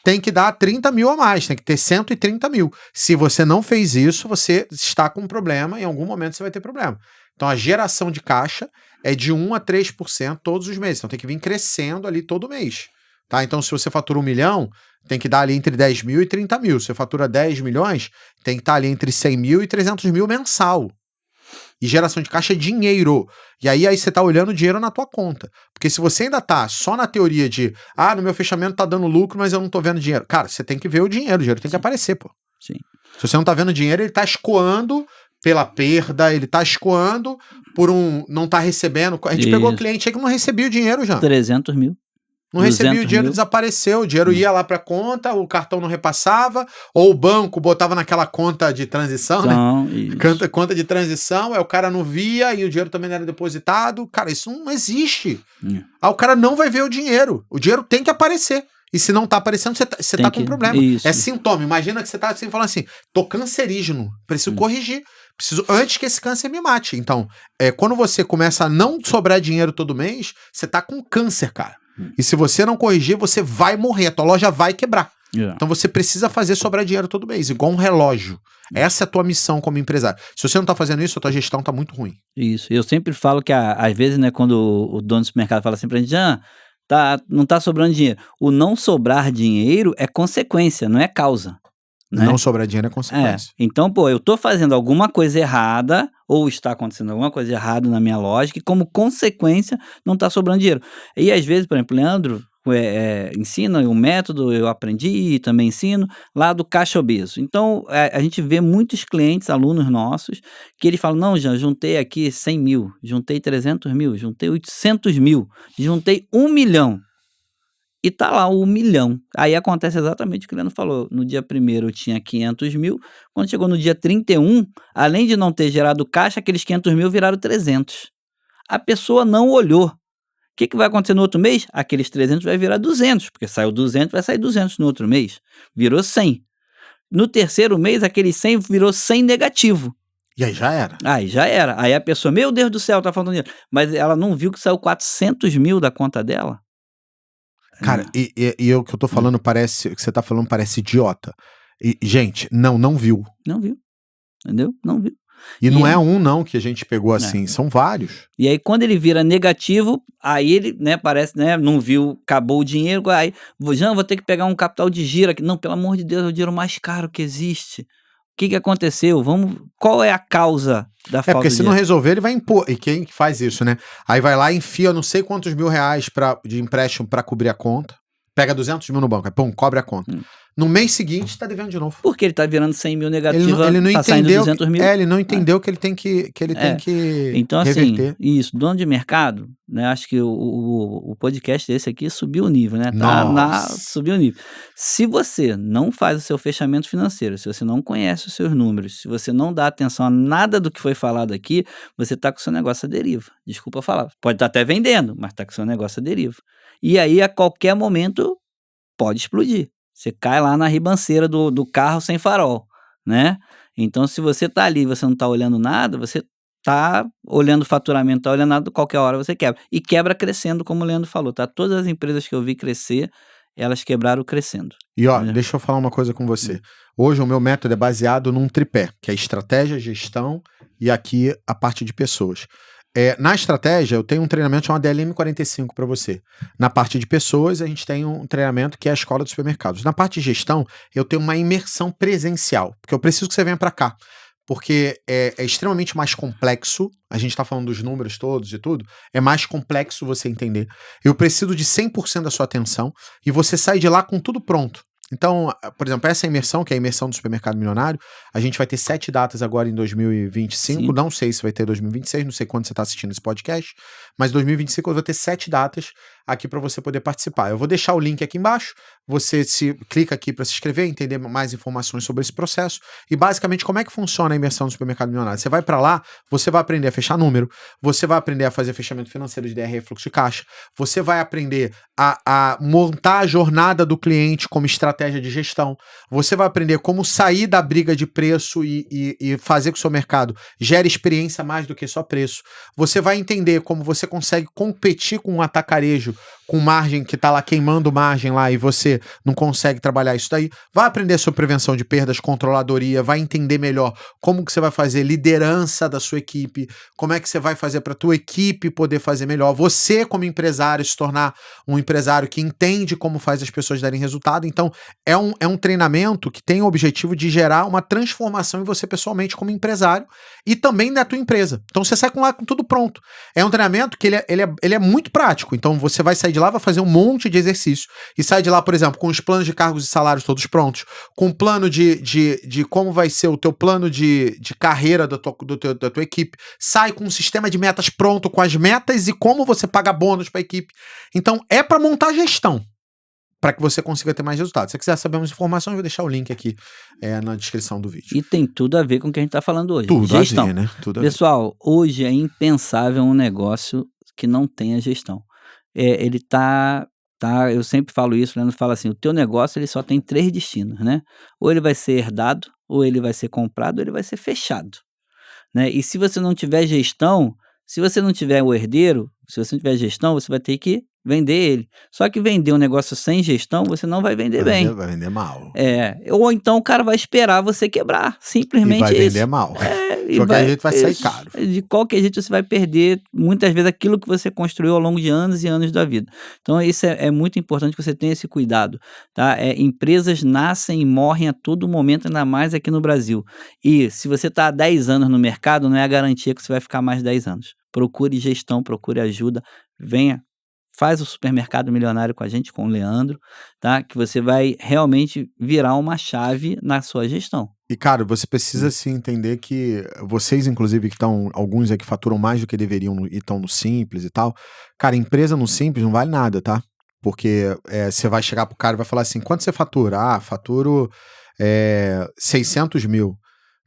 tem que dar 30 mil a mais, tem que ter 130 mil. Se você não fez isso, você está com um problema, em algum momento você vai ter problema. Então a geração de caixa é de 1 a 3% todos os meses, então tem que vir crescendo ali todo mês. Tá? Então se você fatura 1 milhão, tem que dar ali entre 10 mil e 30 mil. Se você fatura 10 milhões, tem que estar ali entre 100 mil e 300 mil mensal. E geração de caixa é dinheiro. E aí você tá olhando o dinheiro na tua conta. Porque se você ainda tá só na teoria de no meu fechamento tá dando lucro, mas eu não tô vendo dinheiro. Cara, você tem que ver o dinheiro tem que aparecer, pô.
Sim.
Se você não tá vendo dinheiro, ele tá escoando pela perda, ele tá escoando por não tá recebendo. A gente pegou cliente aí que não recebia o dinheiro já.
300 mil.
Não recebia o dinheiro, desapareceu. O dinheiro ia lá pra conta, o cartão não repassava, ou o banco botava naquela conta de transição,
então,
né? Conta de transição, aí o cara não via e o dinheiro também não era depositado. Cara, isso não existe. Aí o cara não vai ver o dinheiro. O dinheiro tem que aparecer. E se não tá aparecendo, você tá com um problema. É sintoma. Imagina que você tá assim, falando assim, tô cancerígeno, preciso corrigir. Preciso antes que esse câncer me mate. Então, quando você começa a não sobrar dinheiro todo mês, você tá com câncer, cara. E se você não corrigir, você vai morrer, a tua loja vai quebrar. Então você precisa fazer sobrar dinheiro todo mês, igual um relógio. Essa é a tua missão como empresário. Se você não tá fazendo isso, a tua gestão tá muito ruim.
Isso, eu sempre falo que às vezes, né, quando o dono do supermercado fala assim pra gente, não tá sobrando dinheiro. O não sobrar dinheiro é consequência, não é causa. Né?
Não sobrar dinheiro é consequência.
Então, eu tô fazendo alguma coisa errada, ou está acontecendo alguma coisa errada na minha loja, que como consequência não tá sobrando dinheiro. E às vezes, por exemplo, Leandro ensina um método, eu aprendi e também ensino, lá do caixa obeso. Então, a gente vê muitos clientes, alunos nossos, que eles falam, não, Jean, juntei aqui 100 mil, juntei 300 mil, juntei 800 mil, juntei 1 milhão. E tá lá o 1 milhão. Aí acontece exatamente o que o Leandro falou. No dia 1º eu tinha 500 mil. Quando chegou no dia 31, além de não ter gerado caixa, aqueles 500 mil viraram 300. A pessoa não olhou. O que vai acontecer no outro mês? Aqueles 300 vai virar 200, porque saiu 200, vai sair 200 no outro mês. Virou 100. No terceiro mês, aquele 100 virou 100 negativo.
E aí já era.
Aí a pessoa, meu Deus do céu, tá faltando dinheiro. Mas ela não viu que saiu 400 mil da conta dela.
Cara, e o que eu tô falando parece, o que você tá falando parece idiota. E, gente, não viu.
Não viu. Entendeu? Não viu.
E não é um não que a gente pegou assim, são vários.
E aí quando ele vira negativo, aí ele, né, parece, né, não viu, acabou o dinheiro, aí, Jean, vou ter que pegar um capital de giro aqui. Não, pelo amor de Deus, é o dinheiro mais caro que existe. O que aconteceu? Qual é a causa da falta
porque
de
se não resolver, ele vai impor. E quem que faz isso, né? Aí vai lá e enfia não sei quantos R$1.000 de empréstimo para cobrir a conta. Pega 200 mil no banco, aí pum, cobre a conta. No mês seguinte, tá devendo de novo.
Porque ele tá virando 100 mil negativa,
ele não
tá saindo
entendeu
200 mil.
ele não entendeu que ele tem que tem que
então,
reverter.
Assim, isso, dono de mercado, né? Acho que o podcast desse aqui subiu o nível, né? Subiu o nível. Se você não faz o seu fechamento financeiro, se você não conhece os seus números, se você não dá atenção a nada do que foi falado aqui, você tá com o seu negócio à deriva. Desculpa falar. Pode estar até vendendo, mas tá com o seu negócio à deriva. E aí, a qualquer momento, pode explodir. Você cai lá na ribanceira do carro sem farol, né? Então, se você tá ali e você não tá olhando nada, você tá olhando o faturamento, tá olhando nada, qualquer hora você quebra. E quebra crescendo, como o Leandro falou, tá? Todas as empresas que eu vi crescer, elas quebraram crescendo.
E deixa eu falar uma coisa com você. Hoje o meu método é baseado num tripé, que é estratégia, gestão e aqui a parte de pessoas. Na estratégia, eu tenho um treinamento chamado DLM45 para você. Na parte de pessoas, a gente tem um treinamento que é a escola dos supermercados. Na parte de gestão, eu tenho uma imersão presencial, porque eu preciso que você venha para cá. Porque é extremamente mais complexo, a gente está falando dos números todos e tudo, é mais complexo você entender. Eu preciso de 100% da sua atenção e você sai de lá com tudo pronto. Então, por exemplo, essa imersão, que é a imersão do Supermercado Milionário, a gente vai ter 7 datas agora em 2025, Sim. Não sei se vai ter 2026, não sei quando você está assistindo esse podcast, mas 2025 eu vou ter 7 datas aqui para você poder participar. Eu vou deixar o link aqui embaixo, você clica aqui para se inscrever, entender mais informações sobre esse processo e basicamente como é que funciona a imersão do Supermercado Milionário. Você vai para lá, você vai aprender a fechar número, você vai aprender a fazer fechamento financeiro de DRE e fluxo de caixa, você vai aprender a montar a jornada do cliente como estratégia de gestão, você vai aprender como sair da briga de preço e fazer com que o seu mercado gere experiência mais do que só preço, você vai entender como você consegue competir com um atacarejo com margem que tá lá queimando margem lá e você não consegue trabalhar isso daí, vai aprender sobre prevenção de perdas, controladoria, vai entender melhor como que você vai fazer liderança da sua equipe, como é que você vai fazer para tua equipe poder fazer melhor, você como empresário se tornar um empresário que entende como faz as pessoas darem resultado. Então é um treinamento que tem o objetivo de gerar uma transformação em você pessoalmente como empresário e também da tua empresa. Então você sai lá com tudo pronto. É um treinamento que ele é muito prático, então você vai sair de lá, vai fazer um monte de exercício e sai de lá, por exemplo, com os planos de cargos e salários todos prontos, com o plano de como vai ser o teu plano de carreira da tua equipe, sai com um sistema de metas pronto, com as metas e como você paga bônus para a equipe. Então é para montar gestão, para que você consiga ter mais resultados. Se você quiser saber mais informações, eu vou deixar o link aqui na descrição do vídeo.
E tem tudo a ver com o que a gente está falando hoje.
Tudo
gestão.
A ver, né? Tudo a
Pessoal, hoje é impensável um negócio que não tenha gestão. Ele tá, eu sempre falo isso, o Leandro fala assim, o teu negócio ele só tem 3 destinos, né? Ou ele vai ser herdado, ou ele vai ser comprado, ou ele vai ser fechado, né? E se você não tiver gestão, se você não tiver o herdeiro, se você não tiver gestão, você vai ter que vender ele. Só que vender um negócio sem gestão, você não vai vender bem.
Vai vender mal.
Ou então o cara vai esperar você quebrar, simplesmente isso.
E vai vender mal. De qualquer jeito vai sair caro.
De qualquer jeito você vai perder, muitas vezes, aquilo que você construiu ao longo de anos e anos da vida. Então isso é muito importante que você tenha esse cuidado, tá? Empresas nascem e morrem a todo momento, ainda mais aqui no Brasil. E se você está há 10 anos no mercado, não é a garantia que você vai ficar mais 10 anos. Procure gestão, procure ajuda, venha, faz o Supermercado Milionário com a gente, com o Leandro, tá? Que você vai realmente virar uma chave na sua gestão.
E, cara, você precisa se entender que vocês, inclusive, que estão, alguns que faturam mais do que deveriam e estão no Simples e tal, cara, empresa no Simples não vale nada, tá? Porque você vai chegar pro cara e vai falar assim, quanto você fatura? Faturo 600 mil.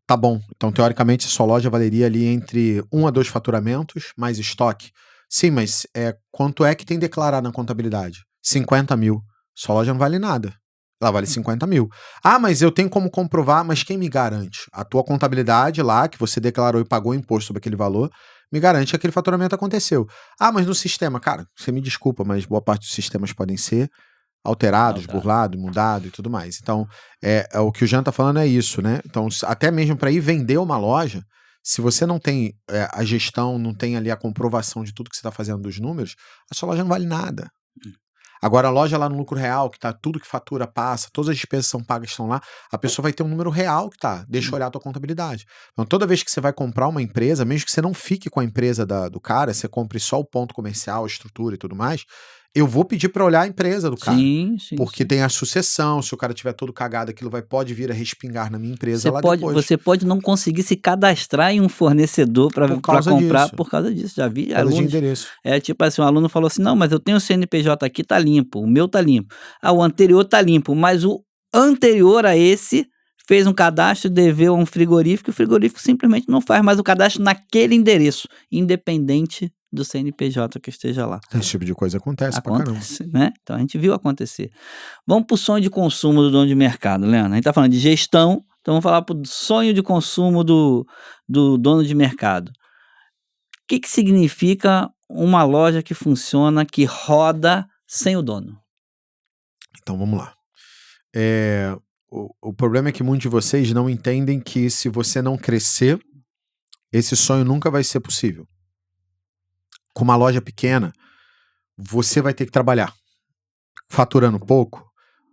Tá bom, então teoricamente a sua loja valeria ali entre 1 a 2 faturamentos mais estoque. Sim, mas quanto é que tem declarado na contabilidade? 50 mil. Sua loja não vale nada. Ela vale 50 mil. Ah, mas eu tenho como comprovar, mas quem me garante? A tua contabilidade lá, que você declarou e pagou imposto sobre aquele valor, me garante que aquele faturamento aconteceu. Ah, mas no sistema, cara, você me desculpa, mas boa parte dos sistemas podem ser alterados, burlados, mudados e tudo mais. Então, o que o Jean tá falando é isso, né? Então, até mesmo para ir vender uma loja, Se você não tem a gestão, não tem ali a comprovação de tudo que você está fazendo dos números, a sua loja não vale nada. Agora, a loja lá no lucro real, que tá tudo que fatura passa, todas as despesas são pagas estão lá, a pessoa vai ter um número real que tá. Deixa eu olhar a tua contabilidade. Então, toda vez que você vai comprar uma empresa, mesmo que você não fique com a empresa do cara, você compre só o ponto comercial, a estrutura e tudo mais, eu vou pedir para olhar a empresa do cara.
Sim.
Porque tem a sucessão, se o cara tiver todo cagado, aquilo pode vir a respingar na minha empresa depois.
Você pode não conseguir se cadastrar em um fornecedor para comprar
disso.
por causa disso. Já vi
Por causa de
alunos.
endereço.
Tipo assim, um aluno falou assim: não, mas eu tenho o CNPJ aqui, tá limpo, o meu tá limpo. O anterior tá limpo, mas o anterior a esse fez um cadastro, deveu a um frigorífico, e o frigorífico simplesmente não faz mais o cadastro naquele endereço, independente do CNPJ que esteja lá.
Esse tipo de coisa acontece pra caramba.
Né? Então a gente viu acontecer. Vamos pro sonho de consumo do dono de mercado, Leandro. A gente tá falando de gestão, então vamos falar pro sonho de consumo do dono de mercado. O que significa uma loja que funciona, que roda sem o dono?
Então vamos lá. O problema é que muitos de vocês não entendem que se você não crescer, esse sonho nunca vai ser possível. Com uma loja pequena, você vai ter que trabalhar. Faturando pouco,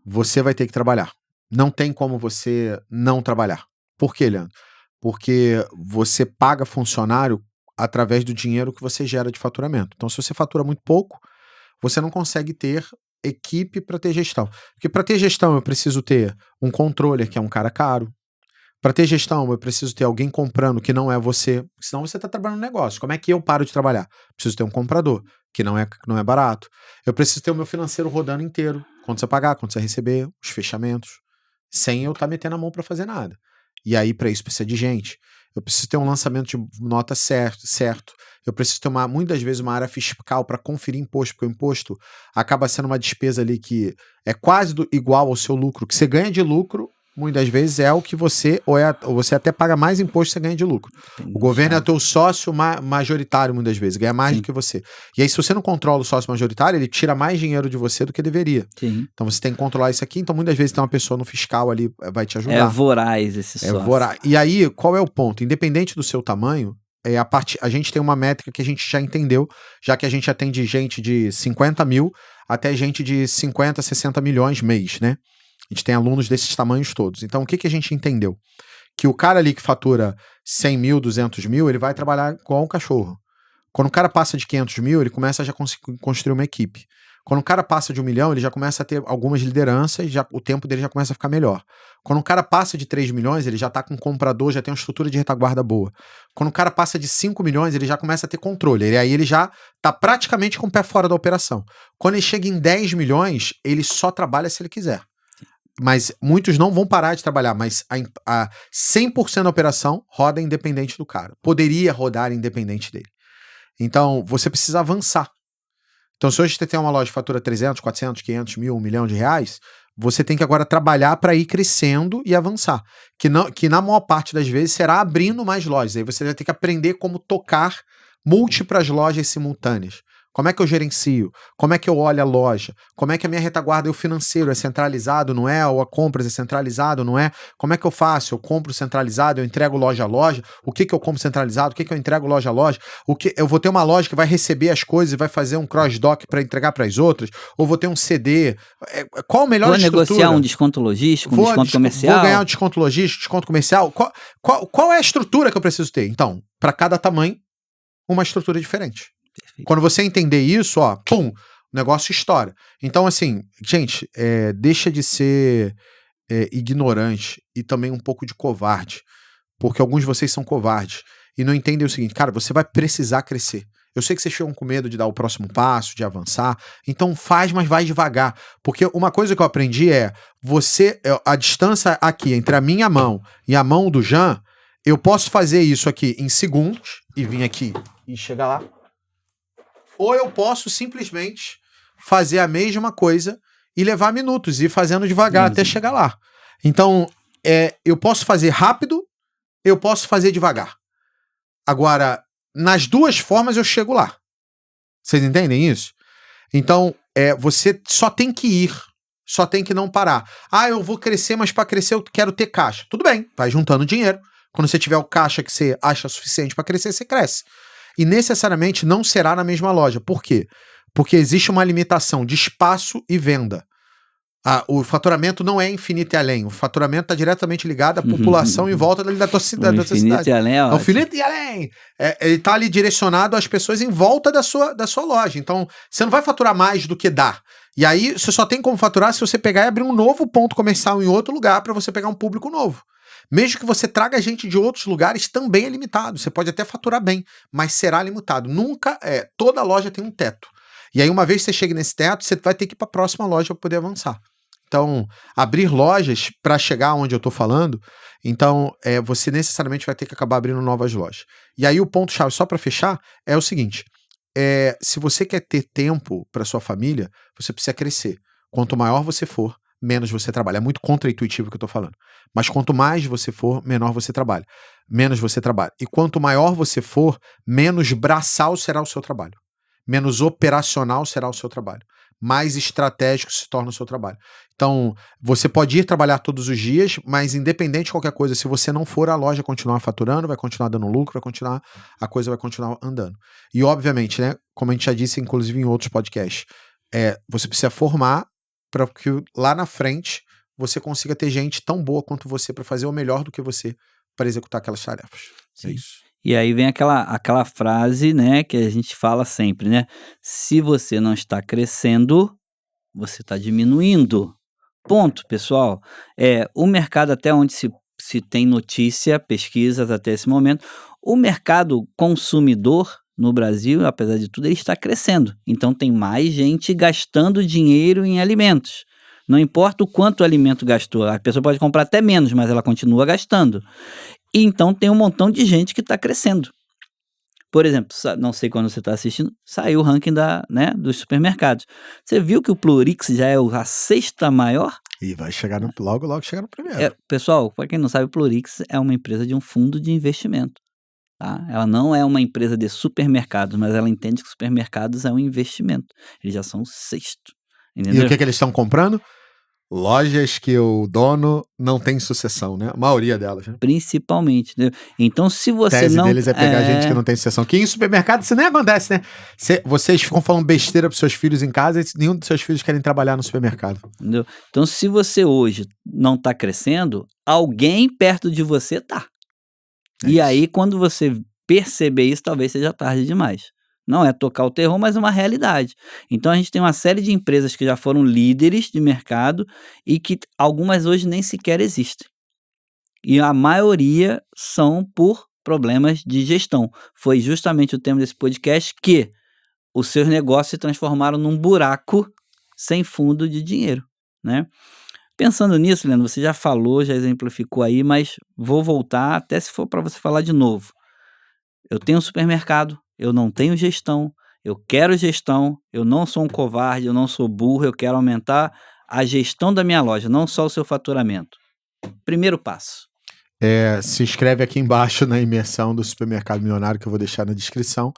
você vai ter que trabalhar. Não tem como você não trabalhar. Por quê, Leandro? Porque você paga funcionário através do dinheiro que você gera de faturamento. Então, se você fatura muito pouco, você não consegue ter equipe para ter gestão. Porque para ter gestão, eu preciso ter um controller, que é um cara caro. Para ter gestão, eu preciso ter alguém comprando que não é você, senão você está trabalhando no negócio. Como é que eu paro de trabalhar? Preciso ter um comprador, que não é barato. Eu preciso ter o meu financeiro rodando inteiro. Quando você pagar, quando você receber, os fechamentos, sem eu estar metendo a mão para fazer nada. E aí, para isso, precisa de gente. Eu preciso ter um lançamento de nota certo. Eu preciso ter, muitas vezes, uma área fiscal para conferir imposto, porque o imposto acaba sendo uma despesa ali que é quase igual ao seu lucro. O que você ganha de lucro, muitas vezes, é o que você, ou você até paga mais imposto que você ganha de lucro. O governo é teu sócio majoritário, muitas vezes, ganha mais do que você. E aí, se você não controla o sócio majoritário, ele tira mais dinheiro de você do que deveria.
Sim.
Então, você tem que controlar isso aqui. Então, muitas vezes, tem uma pessoa no fiscal ali, vai te ajudar.
É voraz esse sócio.
Voraz. E aí, qual é o ponto? Independente do seu tamanho, a gente tem uma métrica que a gente já entendeu, já que a gente atende gente de 50 mil até gente de 50, 60 milhões mês, né? A gente tem alunos desses tamanhos todos. Então, o que a gente entendeu? Que o cara ali que fatura 100 mil, 200 mil, ele vai trabalhar igual um cachorro. Quando o cara passa de 500 mil, ele começa a já construir uma equipe. Quando o cara passa de 1 milhão, ele já começa a ter algumas lideranças, o tempo dele já começa a ficar melhor. Quando o cara passa de 3 milhões, ele já está com um comprador, já tem uma estrutura de retaguarda boa. Quando o cara passa de 5 milhões, ele já começa a ter controle. E aí ele já está praticamente com o pé fora da operação. Quando ele chega em 10 milhões, ele só trabalha se ele quiser. Mas muitos não vão parar de trabalhar, mas a 100% da operação roda independente do cara. Poderia rodar independente dele. Então, você precisa avançar. Então, se hoje você tem uma loja que fatura 300, 400, 500 mil, 1 milhão de reais, você tem que agora trabalhar para ir crescendo e avançar. Que na maior parte das vezes será abrindo mais lojas. Aí você vai ter que aprender como tocar múltiplas lojas simultâneas. Como é que eu gerencio? Como é que eu olho a loja? Como é que a minha retaguarda e o financeiro é centralizado, não é? Ou a compras é centralizado, não é? Como é que eu faço? Eu compro centralizado, eu entrego loja a loja? O que eu compro centralizado? O que eu entrego loja a loja? Eu vou ter uma loja que vai receber as coisas e vai fazer um cross-dock para entregar para as outras? Ou vou ter um CD? Qual a melhor estrutura?
Vou negociar um desconto logístico, um desconto comercial?
Vou ganhar um desconto logístico, desconto comercial? Qual é a estrutura que eu preciso ter? Então, para cada tamanho, uma estrutura diferente. Perfeito. Quando você entender isso, pum, o negócio estoura. Então, assim, gente, deixa de ser ignorante e também um pouco de covarde, porque alguns de vocês são covardes e não entendem o seguinte, cara, você vai precisar crescer. Eu sei que vocês ficam com medo de dar o próximo passo, de avançar, então faz, mas vai devagar, porque uma coisa que eu aprendi a distância aqui entre a minha mão e a mão do Jean, eu posso fazer isso aqui em segundos e vir aqui e chegar lá. Ou eu posso simplesmente fazer a mesma coisa e levar minutos e ir fazendo devagar até chegar lá. Então, eu posso fazer rápido, eu posso fazer devagar. Agora, nas duas formas eu chego lá. Vocês entendem isso? Então, você só tem que ir, só tem que não parar. Eu vou crescer, mas para crescer eu quero ter caixa. Tudo bem, vai juntando dinheiro. Quando você tiver o caixa que você acha suficiente para crescer, você cresce. E necessariamente não será na mesma loja. Por quê? Porque existe uma limitação de espaço e venda. O faturamento não é infinito e além. O faturamento está diretamente ligado à população em volta da tua cidade.
O infinito e além é ótimo.
O infinito e além. Ele está ali direcionado às pessoas em volta da sua loja. Então, você não vai faturar mais do que dá. E aí, você só tem como faturar se você pegar e abrir um novo ponto comercial em outro lugar para você pegar um público novo. Mesmo que você traga gente de outros lugares, também é limitado. Você pode até faturar bem, mas será limitado. Nunca toda loja tem um teto. E aí, uma vez que você chega nesse teto, você vai ter que ir para a próxima loja para poder avançar. Então, abrir lojas para chegar onde eu estou falando, então você necessariamente vai ter que acabar abrindo novas lojas. E aí o ponto-chave, só para fechar, é o seguinte, se você quer ter tempo para sua família, você precisa crescer. Quanto maior você for, menos você trabalha. É muito contraintuitivo o que eu estou falando. Mas quanto mais você for, menor você trabalha. Menos você trabalha. E quanto maior você for, menos braçal será o seu trabalho. Menos operacional será o seu trabalho. Mais estratégico se torna o seu trabalho. Então, você pode ir trabalhar todos os dias, mas independente de qualquer coisa, se você não for, a loja continuar faturando, vai continuar dando lucro, a coisa vai continuar andando. E, obviamente, né, como a gente já disse, inclusive em outros podcasts, você precisa formar para que lá na frente você consiga ter gente tão boa quanto você para fazer o melhor do que você para executar aquelas tarefas.
Sim.
É isso.
E aí vem aquela frase, né, que a gente fala sempre, né? Se você não está crescendo, você está diminuindo. Ponto, pessoal. O mercado, até onde se tem notícia, pesquisas até esse momento, o mercado consumidor no Brasil, apesar de tudo, ele está crescendo. Então tem mais gente gastando dinheiro em alimentos. Não importa o quanto o alimento gastou, a pessoa pode comprar até menos, mas ela continua gastando. E então tem um montão de gente que está crescendo. Por exemplo, não sei quando você está assistindo, saiu o ranking dos supermercados. Você viu que o Plurix já é a 6ª maior?
E vai chegar logo chegar no primeiro.
Pessoal, para quem não sabe, o Plurix é uma empresa de um fundo de investimento. Tá? Ela não é uma empresa de supermercados, mas ela entende que supermercados é um investimento. Eles já são o 6º. Entendeu?
E o que eles estão comprando? Lojas que o dono não tem sucessão, né? A maioria delas, né?
Principalmente, entendeu? Então, se você
tese
não...
deles é pegar gente que não tem sucessão. Que em supermercado isso nem acontece, né? Vocês ficam falando besteira pros seus filhos em casa e nenhum dos seus filhos querem trabalhar no supermercado.
Entendeu? Então, se você hoje não está crescendo, alguém perto de você tá. E aí, quando você perceber isso, talvez seja tarde demais. Não é tocar o terror, mas é uma realidade. Então, a gente tem uma série de empresas que já foram líderes de mercado e que algumas hoje nem sequer existem. E a maioria são por problemas de gestão. Foi justamente o tema desse podcast que os seus negócios se transformaram num buraco sem fundo de dinheiro, né? Pensando nisso, Leandro, você já falou, já exemplificou aí, mas vou voltar até se for para você falar de novo. Eu tenho um supermercado, eu não tenho gestão, eu quero gestão, eu não sou um covarde, eu não sou burro, eu quero aumentar a gestão da minha loja, não só o seu faturamento. Primeiro passo.
Se inscreve aqui embaixo na imersão do Supermercado Milionário, que eu vou deixar na descrição,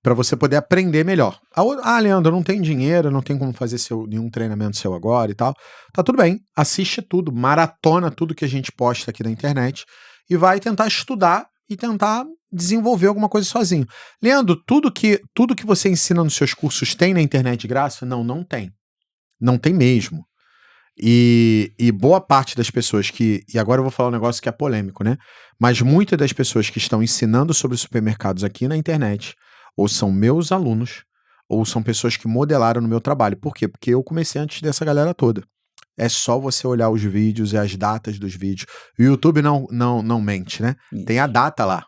para você poder aprender melhor. Leandro, eu não tenho dinheiro, eu não tenho como fazer nenhum treinamento seu agora e tal. Tá tudo bem, assiste tudo, maratona tudo que a gente posta aqui na internet e vai tentar estudar e tentar desenvolver alguma coisa sozinho. Leandro, tudo que você ensina nos seus cursos tem na internet de graça? Não tem. Não tem mesmo. E boa parte das pessoas e agora eu vou falar um negócio que é polêmico, né? Mas muitas das pessoas que estão ensinando sobre supermercados aqui na internet, ou são meus alunos, ou são pessoas que modelaram no meu trabalho. Por quê? Porque eu comecei antes dessa galera toda. É só você olhar os vídeos e as datas dos vídeos. O YouTube não mente, né?
Isso.
Tem a data lá.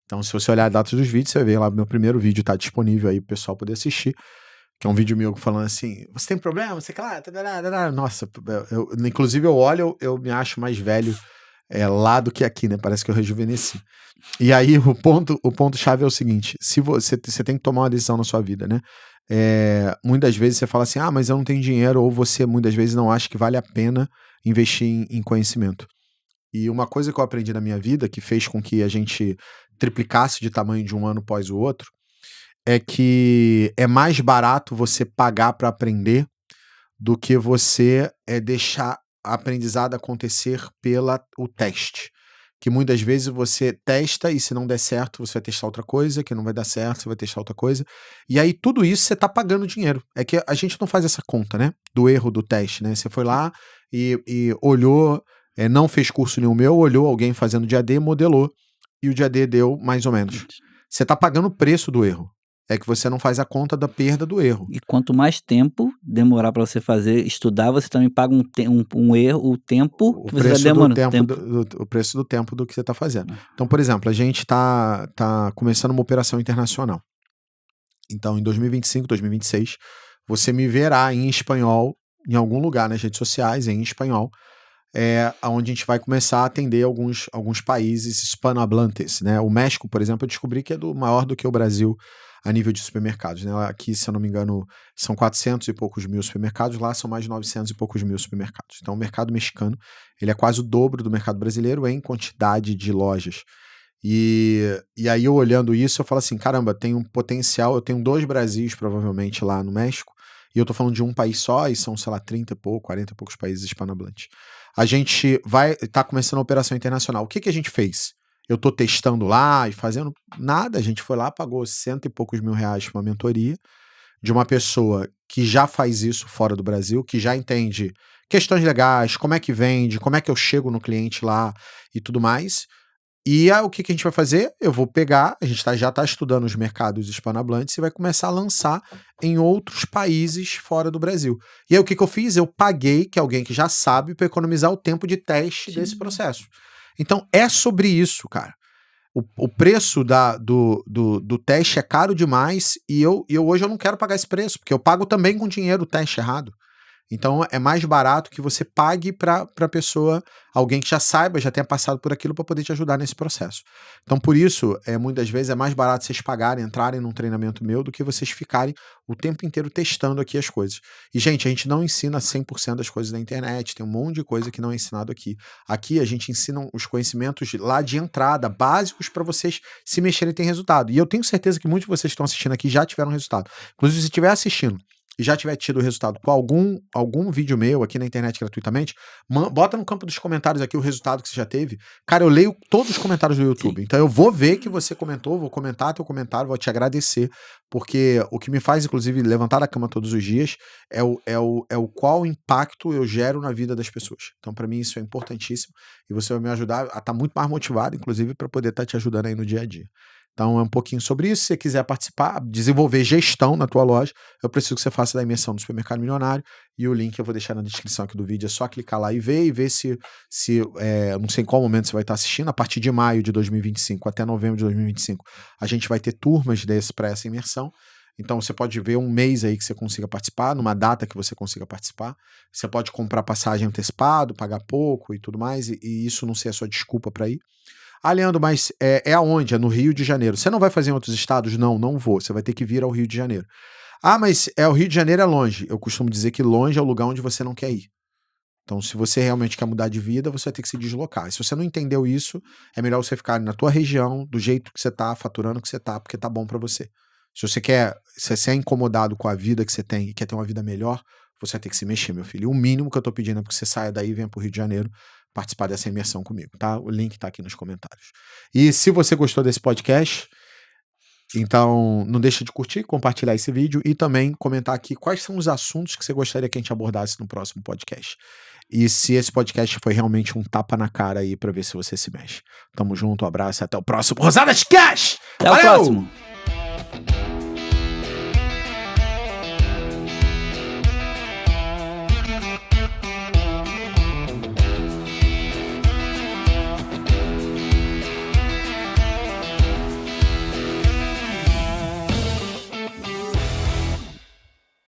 Então, se você olhar a data dos vídeos, você vai ver lá, meu primeiro vídeo tá disponível aí pro pessoal poder assistir. Que é um vídeo meu falando assim, você tem problema? Você quer lá? Nossa, inclusive eu olho, eu me acho mais velho lá do que aqui, né? Parece que eu rejuvenesci. E aí o ponto-chave é o seguinte, se você tem que tomar uma decisão na sua vida, né? Muitas vezes você fala assim, mas eu não tenho dinheiro, ou você muitas vezes não acha que vale a pena investir em conhecimento. E uma coisa que eu aprendi na minha vida, que fez com que a gente triplicasse de tamanho de um ano após o outro, é que é mais barato você pagar para aprender do que você deixar a aprendizado acontecer pelo teste. que muitas vezes você testa e se não der certo, você vai testar outra coisa, que não vai dar certo, você vai testar outra coisa. E aí tudo isso você tá pagando dinheiro. É que a gente não faz essa conta, né? Do erro do teste, né? Você foi lá e olhou, não fez curso nenhum meu, olhou alguém fazendo DAD, modelou, e o DAD deu mais ou menos. Você tá pagando o preço do erro. É que você não faz a conta da perda do erro.
E quanto mais tempo demorar para você estudar, você também paga um erro, o tempo que você está demorando.
O preço do tempo do que você está fazendo. Então, por exemplo, a gente tá começando uma operação internacional. Então, em 2025, 2026, você me verá em espanhol, em algum lugar nas redes sociais, em espanhol, onde a gente vai começar a atender alguns países hispanohablantes, né? O México, por exemplo, eu descobri que é maior do que o Brasil a nível de supermercados, né? Aqui, se eu não me engano, são 400 e poucos mil supermercados, lá são mais de 900 e poucos mil supermercados. Então, o mercado mexicano, ele é quase o dobro do mercado brasileiro em quantidade de lojas. E aí, eu olhando isso, eu falo assim, caramba, tem um potencial, eu tenho 2 Brasis, provavelmente, lá no México, e eu tô falando de um país só, e são, sei lá, 30 e pouco, 40 e poucos países hispanohablantes. A gente tá começando a operação internacional. O que a gente fez? Eu tô testando lá e fazendo nada. A gente foi lá, pagou 100 e poucos mil reais pra uma mentoria de uma pessoa que já faz isso fora do Brasil, que já entende questões legais, como é que vende, como é que eu chego no cliente lá e tudo mais. E o que a gente vai fazer? Eu vou pegar, a gente já está estudando os mercados hispanohablantes e vai começar a lançar em outros países fora do Brasil. E aí o que eu fiz? Eu paguei, que é alguém que já sabe, para economizar o tempo de teste desse processo. Então é sobre isso, cara. O preço do teste é caro demais e eu hoje eu não quero pagar esse preço, porque eu pago também com dinheiro o teste errado. Então é mais barato que você pague para a pessoa, alguém que já saiba, já tenha passado por aquilo para poder te ajudar nesse processo. Então por isso, muitas vezes é mais barato vocês pagarem, entrarem num treinamento meu do que vocês ficarem o tempo inteiro testando aqui as coisas. E gente, a gente não ensina 100% das coisas na internet, tem um monte de coisa que não é ensinado aqui. Aqui a gente ensina os conhecimentos lá de entrada, básicos para vocês se mexerem e terem resultado. E eu tenho certeza que muitos de vocês que estão assistindo aqui já tiveram resultado. Inclusive, se estiver assistindo e já tiver tido resultado com algum vídeo meu aqui na internet gratuitamente, bota no campo dos comentários aqui o resultado que você já teve. Cara, eu leio todos os comentários do YouTube. Sim. Então eu vou ver que você comentou, vou comentar teu comentário, vou te agradecer, porque o que me faz, inclusive, levantar da cama todos os dias é o qual impacto eu gero na vida das pessoas. Então, para mim, isso é importantíssimo e você vai me ajudar a estar muito mais motivado, inclusive, para poder estar te ajudando aí no dia a dia. Então é um pouquinho sobre isso. Se você quiser participar, desenvolver gestão na tua loja, eu preciso que você faça da imersão do Supermercado Milionário, e o link eu vou deixar na descrição aqui do vídeo. É só clicar lá e ver se não sei em qual momento você vai estar assistindo. A partir de maio de 2025 até novembro de 2025, a gente vai ter turmas para essa imersão. Então você pode ver um mês aí que você consiga participar, numa data que você consiga participar. Você pode comprar passagem antecipado, pagar pouco e tudo mais, e isso não ser a sua desculpa para ir. Ah, Leandro, mas aonde? É no Rio de Janeiro. Você não vai fazer em outros estados? Não vou. Você vai ter que vir ao Rio de Janeiro. Ah, mas o Rio de Janeiro é longe. Eu costumo dizer que longe é o lugar onde você não quer ir. Então, se você realmente quer mudar de vida, você vai ter que se deslocar. E se você não entendeu isso, é melhor você ficar na tua região, do jeito que você tá, faturando que você tá, porque tá bom pra você. Se você é incomodado com a vida que você tem e quer ter uma vida melhor, você vai ter que se mexer, meu filho. E o mínimo que eu tô pedindo é que você saia daí e venha pro Rio de Janeiro participar dessa imersão comigo, tá? O link tá aqui nos comentários. E se você gostou desse podcast, então não deixa de curtir, compartilhar esse vídeo e também comentar aqui quais são os assuntos que você gostaria que a gente abordasse no próximo podcast. E se esse podcast foi realmente um tapa na cara aí pra ver se você se mexe. Tamo junto, um abraço, até o próximo Rosadas Cash!
Até o próximo!